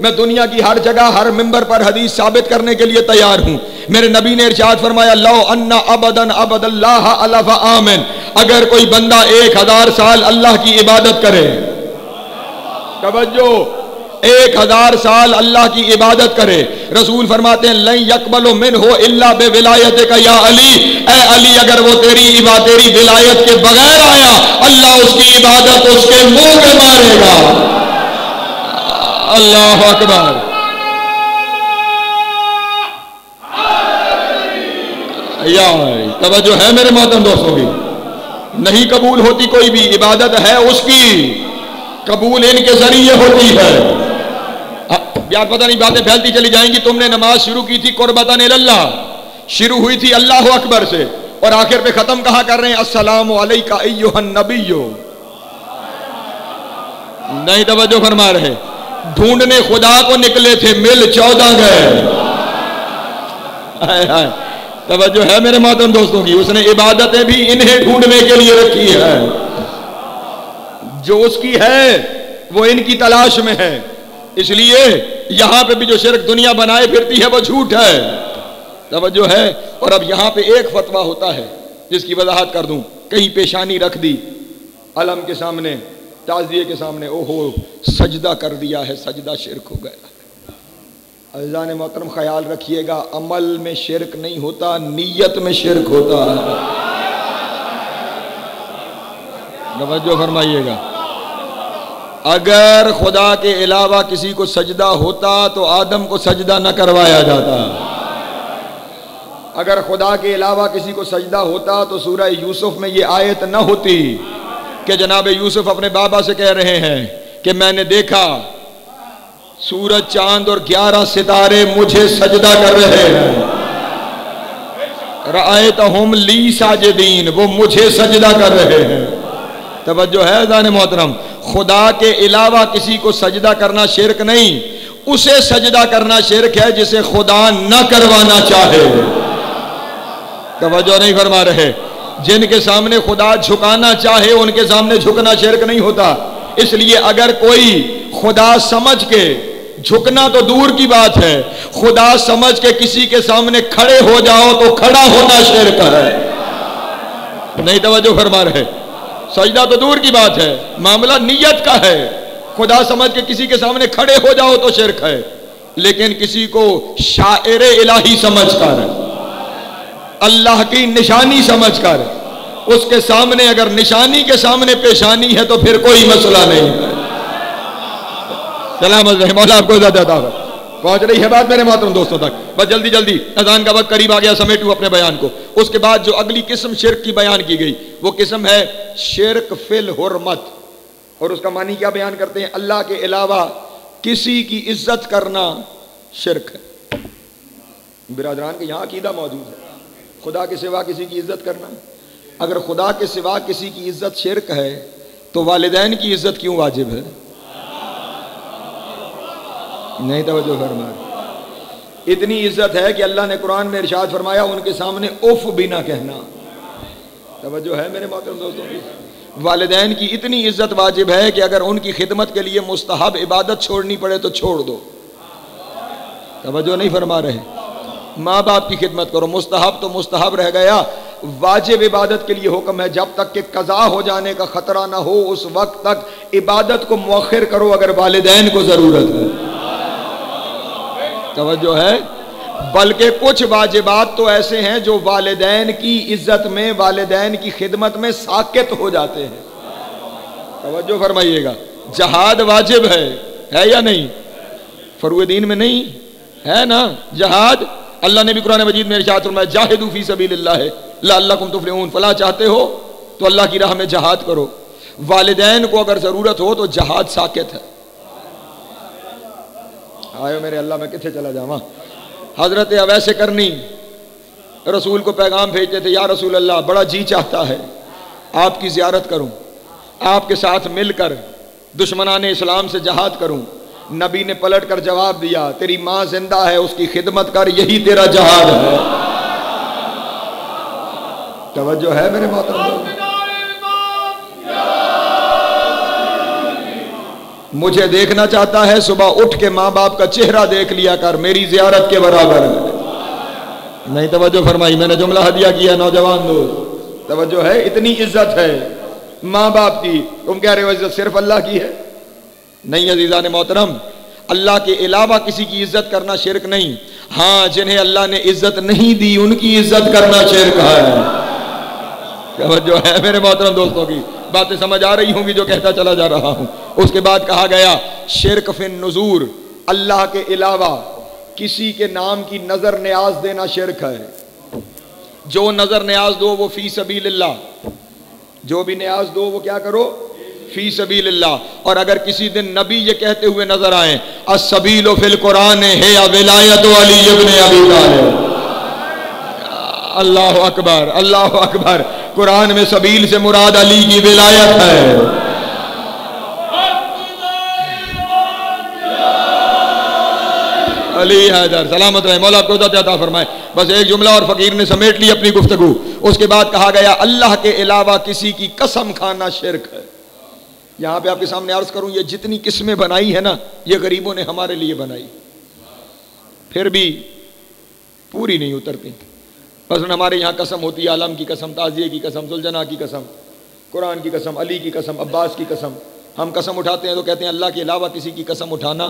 میں دنیا کی ہر جگہ ہر منبر پر حدیث ثابت کرنے کے لیے تیار ہوں. میرے نبی نے ارشاد فرمایا لو ان ابدن عبد اللہ الف آمن، اگر کوئی بندہ 1000 سال اللہ کی عبادت کرے، توجہ، 1000 سال اللہ کی عبادت کرے، رسول فرماتے ہیں لن یقبل منہ الا بولایتک یا علی، اے علی اگر وہ تیری ولایت کے بغیر آیا، اللہ اس کی عبادت اس کے منہ پہ مارے گا. اللہ اکبر. یا توجہ ہے میرے محترم دوستوں کی؟ نہیں قبول ہوتی کوئی بھی عبادت، ہے اس کی، قبول ان کے ذریعے ہوتی ہے. یار پتہ نہیں باتیں پھیلتی چلی جائیں گی. تم نے نماز شروع کی تھی قربتاً اللہ، شروع ہوئی تھی اللہ اکبر سے، اور آخر پہ ختم کہاں کر رہے ہیں السلام علیکہ ایھا النبی. نہیں توجہ فرما رہے. ڈھونڈنے خدا کو نکلے تھے، مل 14 گئے. توجہ ہے میرے محترم دوستوں کی؟ اس نے عبادتیں بھی انہیں ڈھونڈنے کے لیے رکھی ہے. جو اس کی ہے وہ ان کی تلاش میں ہے. اس لیے یہاں پہ بھی جو شرک دنیا بنائے پھرتی ہے وہ جھوٹ ہے. توجہ ہے. اور اب یہاں پہ ایک فتویٰ ہوتا ہے جس کی وضاحت کر دوں. کہیں پیشانی رکھ دی علم کے سامنے، تعزیے کے سامنے، اوہو سجدہ کر دیا ہے، سجدہ شرک ہو گیا. عزیزان محترم خیال رکھیے گا، عمل میں شرک نہیں ہوتا، نیت میں شرک ہوتا ہے. توجہ فرمائیے گا. اگر خدا کے علاوہ کسی کو سجدہ ہوتا تو آدم کو سجدہ نہ کروایا جاتا. اگر خدا کے علاوہ کسی کو سجدہ ہوتا تو سورہ یوسف میں یہ آیت نہ ہوتی کہ جناب یوسف اپنے بابا سے کہہ رہے ہیں کہ میں نے دیکھا سورج چاند اور 11 ستارے مجھے سجدہ کر رہے ہیں. رأیتہم لی ساجدین، وہ مجھے سجدہ کر رہے ہیں. توجہ ہے عزیزان محترم. خدا کے علاوہ کسی کو سجدہ کرنا شرک نہیں، اسے سجدہ کرنا شرک ہے جسے خدا نہ کروانا چاہے. توجہ نہیں فرما رہے. جن کے سامنے خدا جھکانا چاہے ان کے سامنے جھکنا شرک نہیں ہوتا. اس لیے اگر کوئی خدا سمجھ کے، جھکنا تو دور کی بات ہے، خدا سمجھ کے کسی کے سامنے کھڑے ہو جاؤ تو کھڑا ہونا شرک ہے. نہیں توجہ فرما رہے. سجدہ تو دور کی بات ہے، معاملہ نیت کا ہے. خدا سمجھ کے کسی کے سامنے کھڑے ہو جاؤ تو شرک ہے. لیکن کسی کو شاعر الہی سمجھ کر، اللہ کی نشانی سمجھ کر، اس کے سامنے اگر نشانی کے سامنے پیشانی ہے تو پھر کوئی مسئلہ نہیں ہے. سلامت رہے. مولا آپ کو زیادہ دعوت. پہنچ رہی ہے بات میرے محترم دوستوں تک؟ بس جلدی جلدی، اذان کا وقت قریب آ گیا، سمیٹوں اپنے بیان کو. اس کے بعد جو اگلی قسم شرک کی بیان کی گئی وہ قسم ہے شرک فی الحرمت. اور اس کا معنی کیا بیان کرتے ہیں؟ اللہ کے علاوہ کسی کی عزت کرنا شرک ہے. برادران کے یہاں عقیدہ موجود ہے خدا کے سوا کسی کی عزت کرنا. اگر خدا کے سوا کسی کی عزت شرک ہے تو والدین کی عزت کیوں واجب ہے؟ نہیں توجہ فرما. اتنی عزت ہے کہ اللہ نے قرآن میں ارشاد فرمایا ان کے سامنے اف بھی نہ کہنا. توجہ ہے میرے محترم دوستوں کی؟ والدین کی اتنی عزت واجب ہے کہ اگر ان کی خدمت کے لیے مستحب عبادت چھوڑنی پڑے تو چھوڑ دو. توجہ نہیں فرما رہے. ماں باپ کی خدمت کرو، مستحب تو مستحب رہ گیا، واجب عبادت کے لیے حکم ہے جب تک کہ قضا ہو جانے کا خطرہ نہ ہو اس وقت تک عبادت کو مؤخر کرو اگر والدین کو ضرورت ہے. توجہ ہے. بلکہ کچھ واجبات تو ایسے ہیں جو والدین کی عزت میں، والدین کی خدمت میں ساکت ہو جاتے ہیں. توجہ فرمائیے گا. جہاد واجب ہے یا نہیں؟ فروع دین میں نہیں ہے نا جہاد؟ اللہ نے بھی قرآن مجید میں ارشاد فرمایا جاہدوا فی سبیل اللہ لعلکم تفلحون. فلاح چاہتے ہو تو اللہ کی راہ میں جہاد کرو. والدین کو اگر ضرورت ہو تو جہاد ساکت ہے. آئے میرے اللہ میں کتنے چلا جاواں. حضرت اویس کرنی رسول کو پیغام بھیجتے تھے، یا رسول اللہ بڑا جی چاہتا ہے آپ کی زیارت کروں، آپ کے ساتھ مل کر دشمنان اسلام سے جہاد کروں. نبی نے پلٹ کر جواب دیا تیری ماں زندہ ہے، اس کی خدمت کر، یہی تیرا جہاد ہے. توجہ ہے میرے محترم؟ مجھے دیکھنا چاہتا ہے صبح اٹھ کے ماں باپ کا چہرہ دیکھ لیا کر، میری زیارت کے برابر ہے۔ نہیں توجہ فرمائی، میں نے جملہ ہدیہ کیا نوجوان دوست، توجہ ہے، اتنی عزت ہے ماں باپ کی، تم کہہ رہے ہو عزت صرف اللہ کی ہے؟ نہیں عزیزان محترم، اللہ کے علاوہ کسی کی عزت کرنا شرک نہیں، ہاں جنہیں اللہ نے عزت نہیں دی ان کی عزت کرنا شرک ہے۔ توجہ ہے میرے محترم دوستوں کی، باتیں سمجھ آ رہی ہوں گی جو کہتا چلا جا رہا ہوں۔ اس کے بعد کہا گیا شرک فی النذور، اللہ کے علاوہ کسی کے نام کی نظر نیاز دینا شرک ہے۔ جو نظر نیاز دو وہ فی سبیل اللہ، جو بھی نیاز دو وہ کیا کرو؟ فی سبیل اللہ۔ اور اگر کسی دن نبی یہ کہتے ہوئے نظر آئیں السبیل فی القرآن ہے یا ولایت علی ابن ابی طالب، اللہ اکبر اللہ اکبر، قرآن میں سبیل سے مراد علی کی ولایت ہے۔ علی حیدر سلامت رہے، مولا آپ کو عطا فرمائے۔ بس ایک جملہ اور فقیر نے سمیٹ لی اپنی گفتگو۔ اس کے بعد کہا گیا اللہ کے علاوہ کسی کی قسم کھانا شرک ہے۔ یہاں پہ آپ کے سامنے عرض کروں، یہ جتنی قسمیں بنائی ہے نا یہ غریبوں نے ہمارے لیے بنائی، پھر بھی پوری نہیں اترتی۔ مثلا ہمارے یہاں قسم ہوتی ہے عالم کی قسم، تعزیے کی قسم، ذوالجناح کی قسم، قرآن کی قسم، علی کی قسم، عباس کی قسم۔ ہم قسم اٹھاتے ہیں تو کہتے ہیں اللہ کے علاوہ کسی کی قسم اٹھانا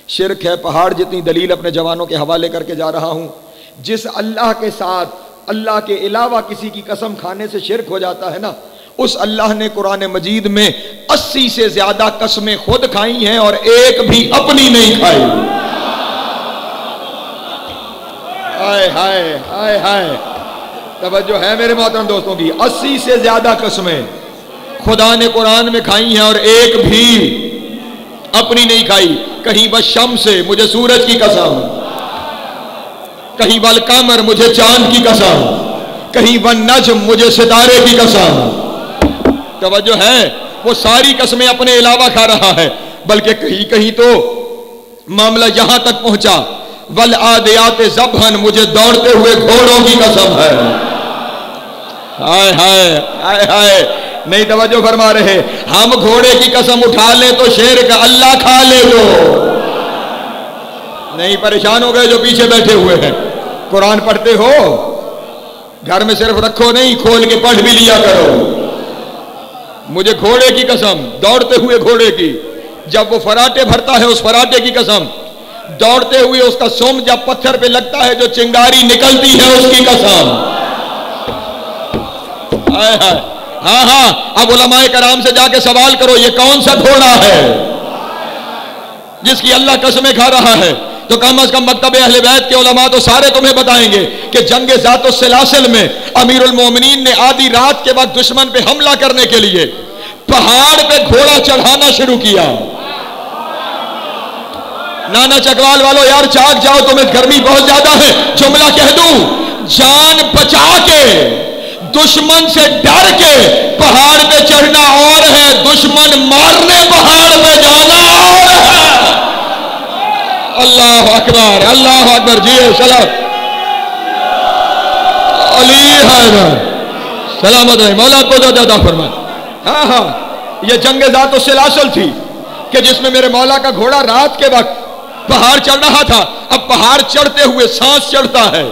شرک ہے۔ پہاڑ جتنی دلیل اپنے جوانوں کے حوالے کر کے جا رہا ہوں، جس اللہ کے ساتھ اللہ کے علاوہ کسی کی قسم کھانے سے شرک ہو جاتا ہے نا، اس اللہ نے قرآن مجید میں 80 سے زیادہ قسمیں خود کھائی ہیں اور ایک بھی اپنی نہیں کھائی۔ ہائے ہائے ہائے ہائے، توجہ ہے میرے محترم دوستوں کی، 80 سے زیادہ قسمیں خدا نے قرآن میں کھائی ہیں اور ایک بھی اپنی نہیں کھائی۔ کہیں والشمس سے مجھے سورج کی قسم، کہیں والقمر مجھے چاند کی قسم، کہیں والنجم مجھے ستارے کی قسم۔ توجہ ہے، وہ ساری قسمیں اپنے علاوہ کھا رہا ہے، بلکہ کہیں کہیں تو معاملہ یہاں تک پہنچا والعادیات ضبحا مجھے دوڑتے ہوئے گھوڑوں کی قسم ہے۔ ہائے ہائے ہائے ہائے، نہیں توجہ فرما رہے، ہم گھوڑے کی قسم اٹھا لیں تو شیر کا اللہ کھا لے تو نہیں۔ پریشان ہو گئے جو پیچھے بیٹھے ہوئے ہیں، قرآن پڑھتے ہو گھر میں صرف رکھو نہیں، کھول کے پڑھ بھی لیا کرو۔ مجھے گھوڑے کی قسم، دوڑتے ہوئے گھوڑے کی، جب وہ فراٹے بھرتا ہے اس فراٹے کی قسم، دوڑتے ہوئے اس کا سم جب پتھر پہ لگتا ہے جو چنگاری نکلتی ہے اس کی قسم۔ ہاں ہاں، اب علماء کرام سے جا کے سوال کرو یہ کون سا گھوڑا ہے جس کی اللہ قسمیں کھا رہا ہے؟ تو کم از کم مکتب اہل بیت کے علماء تو سارے تمہیں بتائیں گے کہ جنگ ذات السلاسل میں امیر المومنین نے آدھی رات کے وقت دشمن پہ حملہ کرنے کے لیے پہاڑ پہ گھوڑا چڑھانا شروع کیا۔ نانا چکوال والو یار چاک جاؤ، تمہیں گرمی بہت زیادہ ہے، جملہ کہہ دوں، جان بچا کے دشمن سے ڈر کے پہاڑ پہ چڑھنا اور ہے، دشمن مارنے پہاڑ پہ جانا اور ہے۔ اللہ اکبر اللہ اکبر، جی سلام علی حیدر سلامت رہے، مولا کو جو عطا فرمائے۔ ہاں ہاں، یہ جنگ ذات السلاسل تھی کہ جس میں میرے مولا کا گھوڑا رات کے وقت پہاڑ چڑھ رہا تھا۔ اب پہاڑ چڑھتے ہوئے سانس چڑھتا ہے،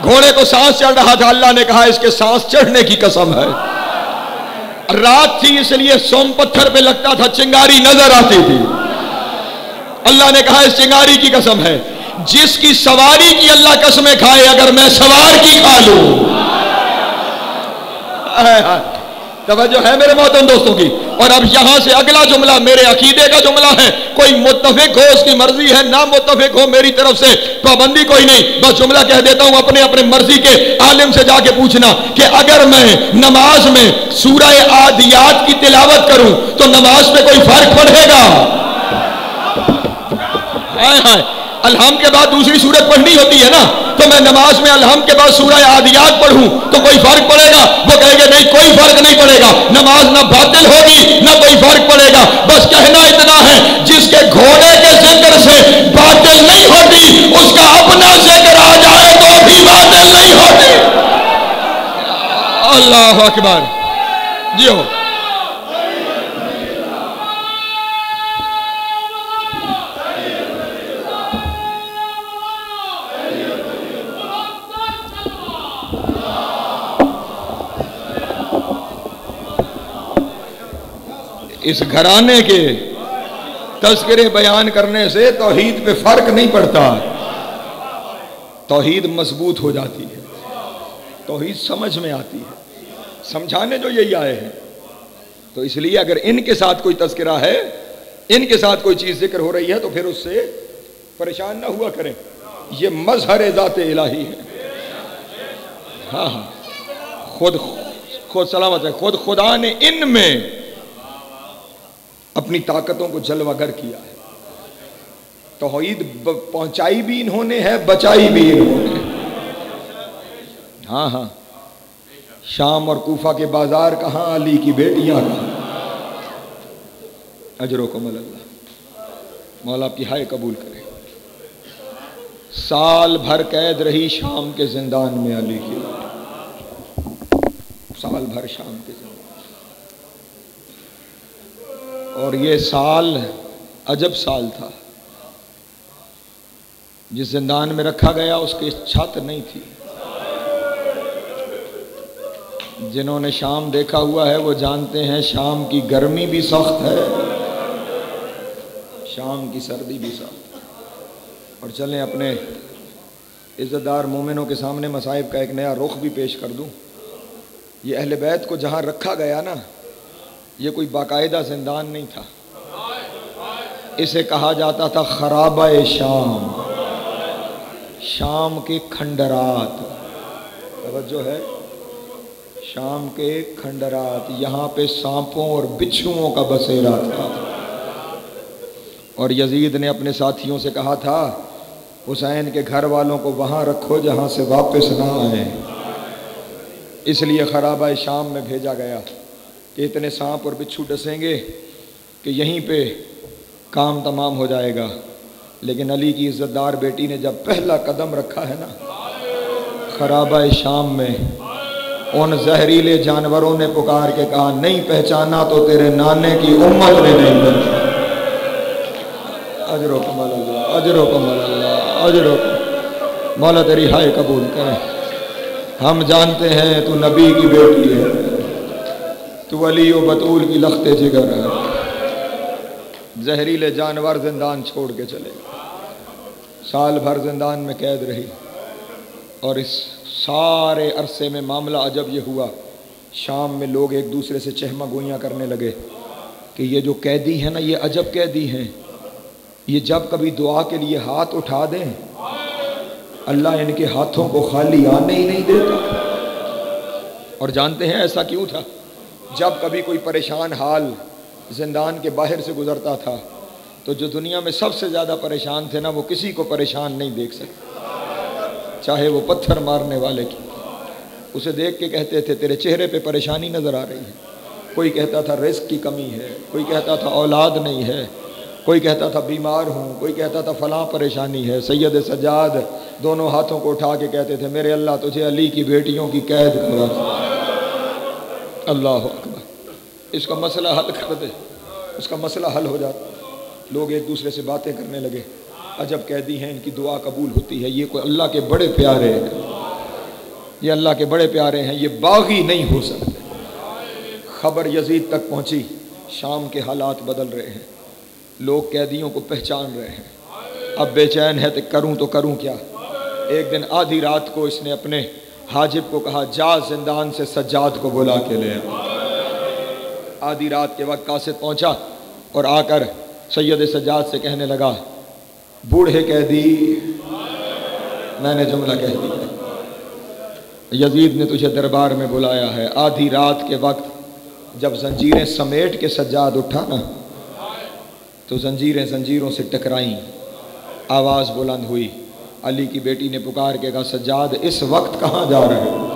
گھوڑے کو سانس چڑھ رہا تھا، اللہ نے کہا اس کے سانس چڑھنے کی قسم ہے۔ رات تھی اس لیے سوم پتھر پہ لگتا تھا، چنگاری نظر آتی تھی، اللہ نے کہا اس چنگاری کی قسم ہے۔ جس کی سواری کی اللہ قسمیں کھائے، اگر میں سوار کی کھا لوں۔ توجہ ہے میرے محترم دوستوں کی۔ اور اب یہاں سے اگلا جملہ میرے عقیدے کا جملہ ہے، کوئی متفق ہو اس کی مرضی ہے، نہ متفق ہو میری طرف سے پابندی کوئی نہیں، بس جملہ کہہ دیتا ہوں، اپنے اپنے مرضی کے عالم سے جا کے پوچھنا کہ اگر میں نماز میں سورہ عادیات کی تلاوت کروں تو نماز پہ کوئی فرق پڑے گا؟ الحم کے بعد دوسری سورت پڑھنی ہوتی ہے نا، تو میں نماز میں الحم کے بعد سورہ عادیات پڑھوں تو کوئی فرق پڑے گا؟ وہ کہے گا نہیں کوئی فرق نہیں پڑے گا، نماز نہ باطل ہوگی نہ کوئی فرق پڑے گا۔ بس کہنا اتنا ہے، جس کے گھوڑے کے ذکر سے باطل نہیں ہوتی اس کا اپنا ذکر آ جائے تو بھی باطل نہیں ہوتی۔ اللہ اکبر، جی ہو اس گھرانے کے تذکرے بیان کرنے سے توحید پہ فرق نہیں پڑتا، توحید مضبوط ہو جاتی ہے، توحید سمجھ میں آتی ہے، سمجھانے جو یہی آئے ہیں۔ تو اس لیے اگر ان کے ساتھ کوئی تذکرہ ہے، ان کے ساتھ کوئی چیز ذکر ہو رہی ہے تو پھر اس سے پریشان نہ ہوا کریں، یہ مظہر ذات الہی ہے۔ ہاں ہاں، خود سلامت ہے، خود خدا نے ان میں اپنی طاقتوں کو جلوہ گر کیا ہے۔ توحید پہنچائی بھی انہوں نے ہے، بچائی بھی انہوں نے۔ ہاں ہاں، شام اور کوفہ کے بازار کہاں، علی کی بیٹیاں کہاں۔ اجرکم اللہ، مولا آپ کی ہائے قبول کرے۔ سال بھر قید رہی شام کے زندان میں علی کی، سال بھر شام کے زندان، اور یہ سال عجب سال تھا۔ جس زندان میں رکھا گیا اس کی چھت نہیں تھی۔ جنہوں نے شام دیکھا ہوا ہے وہ جانتے ہیں شام کی گرمی بھی سخت ہے، شام کی سردی بھی سخت ہے۔ اور چلیں اپنے عزت دار مومنوں کے سامنے مصائب کا ایک نیا رخ بھی پیش کر دوں۔ یہ اہل بیت کو جہاں رکھا گیا نا، یہ کوئی باقاعدہ زندان نہیں تھا، اسے کہا جاتا تھا خرابہ شام، شام کے کھنڈرات۔ توجہ ہے، شام کے کھنڈرات، یہاں پہ سانپوں اور بچھوؤں کا بسیرا تھا۔ اور یزید نے اپنے ساتھیوں سے کہا تھا حسین کے گھر والوں کو وہاں رکھو جہاں سے واپس نہ آئیں۔ اس لیے خرابہ شام میں بھیجا گیا کہ اتنے سانپ اور بچھو ڈسیں گے کہ یہیں پہ کام تمام ہو جائے گا۔ لیکن علی کی عزت دار بیٹی نے جب پہلا قدم رکھا ہے نا خرابہ شام میں، ان زہریلے جانوروں نے پکار کے کہا نہیں پہچانا تو تیرے نانے کی امت نے نہیں پہچانا۔ اجرکم اللہ، اجرکم اللہ، اجرکم، مولا تیری ہائے قبول کرے۔ ہم جانتے ہیں تو نبی کی بیٹی ہے، تو علی و بطول کی لخت جگر ہے۔ زہریلے جانور زندان چھوڑ کے چلے گئے، سال بھر زندان میں قید رہی۔ اور اس سارے عرصے میں معاملہ عجب یہ ہوا، شام میں لوگ ایک دوسرے سے چہمہ گوئیاں کرنے لگے کہ یہ جو قیدی ہیں نا یہ عجب قیدی ہیں، یہ جب کبھی دعا کے لیے ہاتھ اٹھا دیں اللہ ان کے ہاتھوں کو خالی آنے ہی نہیں دیتا۔ اور جانتے ہیں ایسا کیوں تھا؟ جب کبھی کوئی پریشان حال زندان کے باہر سے گزرتا تھا تو جو دنیا میں سب سے زیادہ پریشان تھے نا وہ کسی کو پریشان نہیں دیکھ سکتے، چاہے وہ پتھر مارنے والے کی، اسے دیکھ کے کہتے تھے تیرے چہرے پہ پریشانی نظر آ رہی ہے۔ کوئی کہتا تھا رزق کی کمی ہے، کوئی کہتا تھا اولاد نہیں ہے، کوئی کہتا تھا بیمار ہوں، کوئی کہتا تھا فلاں پریشانی ہے۔ سید سجاد دونوں ہاتھوں کو اٹھا کے کہتے تھے میرے اللہ تجھے علی کی بیٹیوں کی قید کرا۔ اللہ اکبر، اس کا مسئلہ حل کر دے، اس کا مسئلہ حل ہو جاتا۔ لوگ ایک دوسرے سے باتیں کرنے لگے، عجب قیدی ہیں، ان کی دعا قبول ہوتی ہے، یہ کوئی اللہ کے بڑے پیارے ہیں، یہ اللہ کے بڑے پیارے ہیں، یہ باغی نہیں ہو سکتے۔ خبر یزید تک پہنچی، شام کے حالات بدل رہے ہیں، لوگ قیدیوں کو پہچان رہے ہیں۔ اب بے چین ہے تو کروں کیا؟ ایک دن آدھی رات کو اس نے اپنے حاجب کو کہا جا زندان سے سجاد کو بلا کے لے آ۔ آدھی رات کے وقت قاصد پہنچا اور آ کر سید سجاد سے کہنے لگا بوڑھے قیدی، میں نے جملہ کہہ دیا، یزید نے تجھے دربار میں بلایا ہے۔ آدھی رات کے وقت جب زنجیریں سمیٹ کے سجاد اٹھا نا تو زنجیریں زنجیروں سے ٹکرائیں، آواز بلند ہوئی، علی کی بیٹی نے پکار کے کہا سجاد اس وقت کہاں جا رہے ہو؟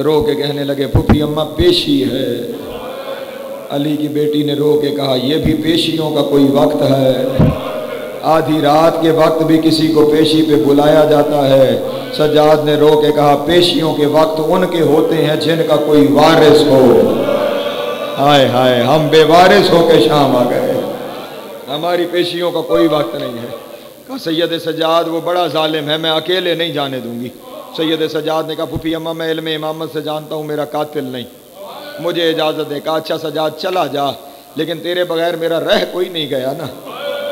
رو کے کہنے لگے پھوپھی اماں پیشی ہے۔ علی کی بیٹی نے رو کے کہا یہ بھی پیشیوں کا کوئی وقت ہے؟ آدھی رات کے وقت بھی کسی کو پیشی پہ بلایا جاتا ہے؟ سجاد نے رو کے کہا پیشیوں کے وقت ان کے ہوتے ہیں جن کا کوئی وارث ہو۔ ہائے ہائے، ہم بے وارث ہو کے شام آ گئے، ہماری پیشیوں کا کوئی وقت نہیں ہے۔ کہا سید سجاد وہ بڑا ظالم ہے، میں اکیلے نہیں جانے دوں گی۔ سید سجاد نے کہا پھوپھی اماں میں علم امامت سے جانتا ہوں، میرا قاتل نہیں، مجھے اجازت دے. کہا اچھا سجاد چلا جا, لیکن تیرے بغیر میرا رہ کوئی نہیں گیا نا,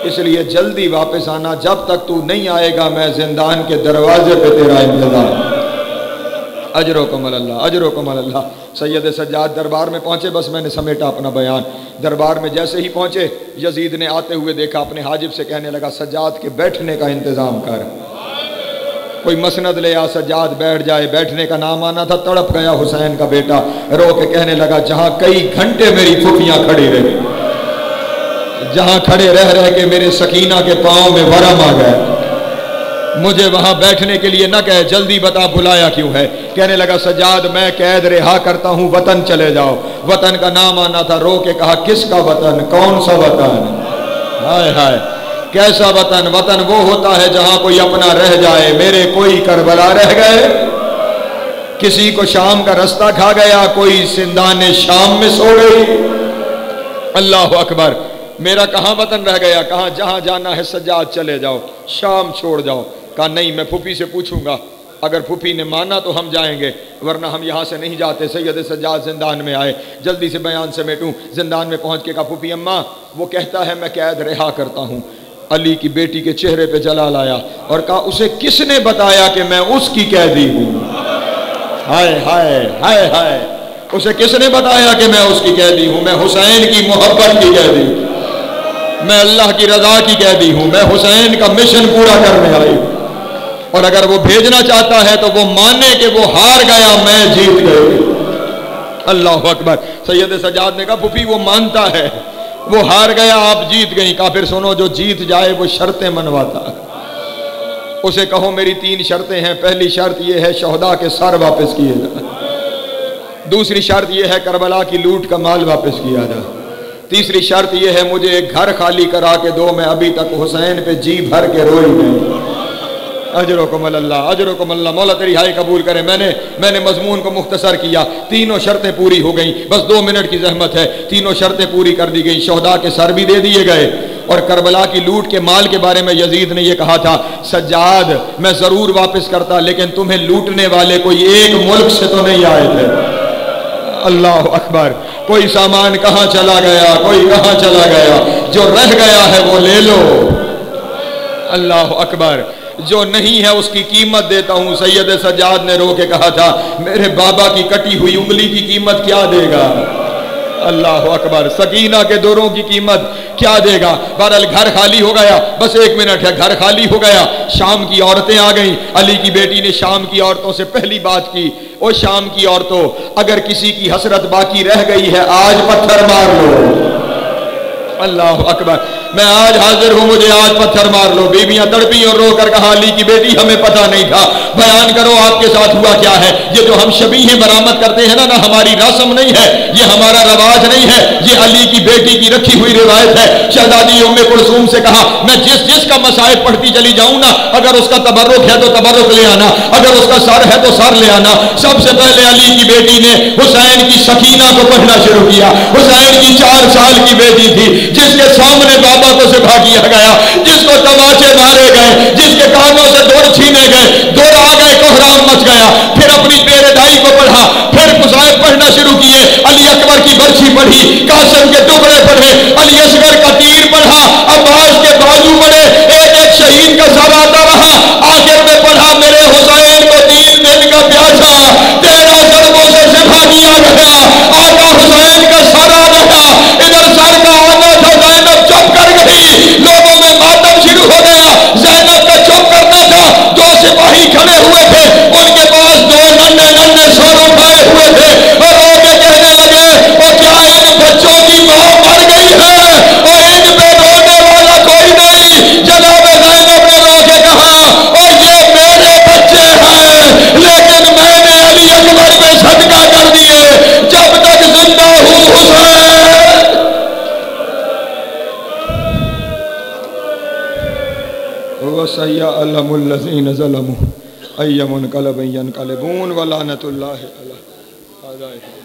اس لیے جلدی واپس آنا, جب تک تو نہیں آئے گا میں زندان کے دروازے پہ تیرا انتظار. اجرکم اللہ, اجرکم اللہ. سید سجاد دربار میں پہنچے, بس میں نے سمیٹا اپنا بیان. دربار میں جیسے ہی پہنچے, یزید نے آتے ہوئے دیکھا, اپنے حاجب سے کہنے لگا سجاد کے بیٹھنے کا انتظام کر, کوئی مسند لے آ, سجاد بیٹھ جائے. بیٹھنے کا نام آنا تھا, تڑپ گیا حسین کا بیٹا, رو کے کہنے لگا جہاں کئی گھنٹے میری پھوپھیاں کھڑی رہی, جہاں کھڑے رہ رہ کے میرے سکینہ کے پاؤں میں ورم آ گئے, مجھے وہاں بیٹھنے کے لیے نہ کہے, جلدی بتا بلایا کیوں ہے. کہنے لگا سجاد میں قید رہا کرتا ہوں, وطن چلے جاؤ. وطن کا نام آنا تھا, رو کے کہا کس کا وطن, کون سا وطن, ہائے ہائے کیسا وطن. وطن وہ ہوتا ہے جہاں کوئی اپنا رہ جائے. میرے کوئی کربلا رہ گئے, کسی کو شام کا رستہ کھا گیا, کوئی سندان شام میں سو گئی. اللہ اکبر. میرا کہاں وطن رہ گیا, کہاں جہاں جانا ہے سجاد چلے جاؤ, شام چھوڑ جاؤ. کہا نہیں میں پھوپھی سے پوچھوں گا, اگر پھوپھی نے مانا تو ہم جائیں گے, ورنہ ہم یہاں سے نہیں جاتے. سید سجاد زندان میں آئے, جلدی سے بیان سمیٹوں. زندان میں پہنچ کے کہا پھوپھی اماں وہ کہتا ہے میں قید رہا کرتا ہوں. علی کی بیٹی کے چہرے پہ جلال آیا اور کہا اسے کس نے بتایا کہ میں اس کی قیدی ہوں. ہائے ہائے ہائے ہائے, اسے کس نے بتایا کہ میں اس کی قیدی ہوں. میں حسین کی محبت کی قیدی ہوں, میں اللہ کی رضا کی قیدی ہوں, میں حسین کا مشن پورا کرنے آئی ہوں. اور اگر وہ بھیجنا چاہتا ہے تو وہ مانے کہ وہ ہار گیا میں جیت گئی. اللہ اکبر. سید سجاد نے کہا پھوپھی وہ مانتا ہے, وہ ہار گیا آپ جیت گئی. کہا پھر سنو جو جیت جائے وہ شرطیں منواتا. اسے کہو میری 3 شرطیں ہیں. پہلی شرط یہ ہے شہداء کے سر واپس کیے جائے, دوسری شرط یہ ہے کربلا کی لوٹ کا مال واپس کیا جائے, تیسری شرط یہ ہے مجھے ایک گھر خالی کرا کے دو, میں ابھی تک حسین پہ جی بھر کے روئی نہیں. اجرکم اللہ, اجرکم اللہ. مولا تیری ہائی قبول کرے. میں نے مضمون کو مختصر کیا, تینوں شرطیں پوری ہو گئیں, بس 2 منٹ کی زحمت ہے. تینوں شرطیں پوری کر دی گئیں, شہداء کے سر بھی دے دیے گئے, اور کربلا کی لوٹ کے مال کے بارے میں یزید نے یہ کہا تھا سجاد میں ضرور واپس کرتا, لیکن تمہیں لوٹنے والے کوئی ایک ملک سے تو نہیں آئے تھے. اللہ اکبر. کوئی سامان کہاں چلا گیا, کوئی کہاں چلا گیا, جو رہ گیا ہے وہ لے لو. اللہ اکبر. جو نہیں ہے اس کی قیمت دیتا ہوں. سید سجاد نے رو کے کہا تھا میرے بابا کی کٹی ہوئی انگلی کی قیمت کیا دے گا. اللہ اکبر. سکینہ کے دوروں کی قیمت کیا دے گا. بہرحال گھر خالی ہو گیا, بس 1 منٹ ہے, گھر خالی ہو گیا. شام کی عورتیں آ گئیں. علی کی بیٹی نے شام کی عورتوں سے پہلی بات کی, او شام کی عورتوں اگر کسی کی حسرت باقی رہ گئی ہے آج پتھر مار لو. اللہ اکبر. میں آج حاضر ہوں, مجھے آج پتھر مار لو. بیویاں تڑپی اور رو کر کہا علی کی بیٹی ہمیں پتہ نہیں تھا, بیان کرو آپ کے ساتھ ہوا کیا ہے. یہ جو ہم شبیہیں برآمد کرتے ہیں نا ہماری رسم نہیں ہے, یہ ہمارا رواج نہیں ہے, یہ علی کی بیٹی کی رکھی ہوئی روایت ہے. شہزادی ام کلثوم سے کہا میں جس کا مصائب پڑھتی چلی جاؤں نا, اگر اس کا تبرک ہے تو تبرک لے آنا, اگر اس کا سر ہے تو سر لے آنا. سب سے پہلے علی کی بیٹی نے حسین کی سکینہ کو پڑھنا شروع کیا. حسین کی 4 سال کی بیٹی تھی جس کے سامنے بابا کو ذبح کیا گیا, جس کو تماچے مارے گئے, جس کے کانوں سے دور چھینے گئے, دور آ گئے, کوہرام مچ گیا. پھر اپنی پیرے دائی کو پڑھا, پھر مصائب پڑھنا شروع کیے. علی اکبر کی برچھی پڑھی, قاسم کے ٹکڑے پڑھے, علی اصغر کا تیر پڑھا, عباس کے بازو پڑھے, ایک شہید کا سر آتا رہا. آخر میں پڑھا میرے حسین کو 3 دن کا پیاسا 13 ضربوں سے ذبح کیا گیا. آقا حسین کا سر آ گیا. ادھر سر کا آنا تھا, زینب چپ کر گئی, لوگوں میں ماتم شروع ہو گیا. زینب کا چپ کرنا تھا, 2 سپاہی کھڑے ہوئے تھے, ان کے پاس 2 ننھے سر اٹھائے ہوئے تھے, اور رو کے کہنے لگے وہ کیا ان بچوں کی ماں مر گئی ہے اور ان پہ رونے والا کوئی نہیں. جناب زینب نے رو کے کہا اور یہ میرے بچے ہیں, لیکن میں نے علی اکبر پہ صدقہ کر دیے جب تک زندہ ہوں. حسین وَسَيَعْلَمُ الَّذِينَ ظَلَمُوا أَيَّ مُنْقَلَبٍ يَنْقَلِبُونَ وَلَعْنَةُ اللَّهِ عَلَى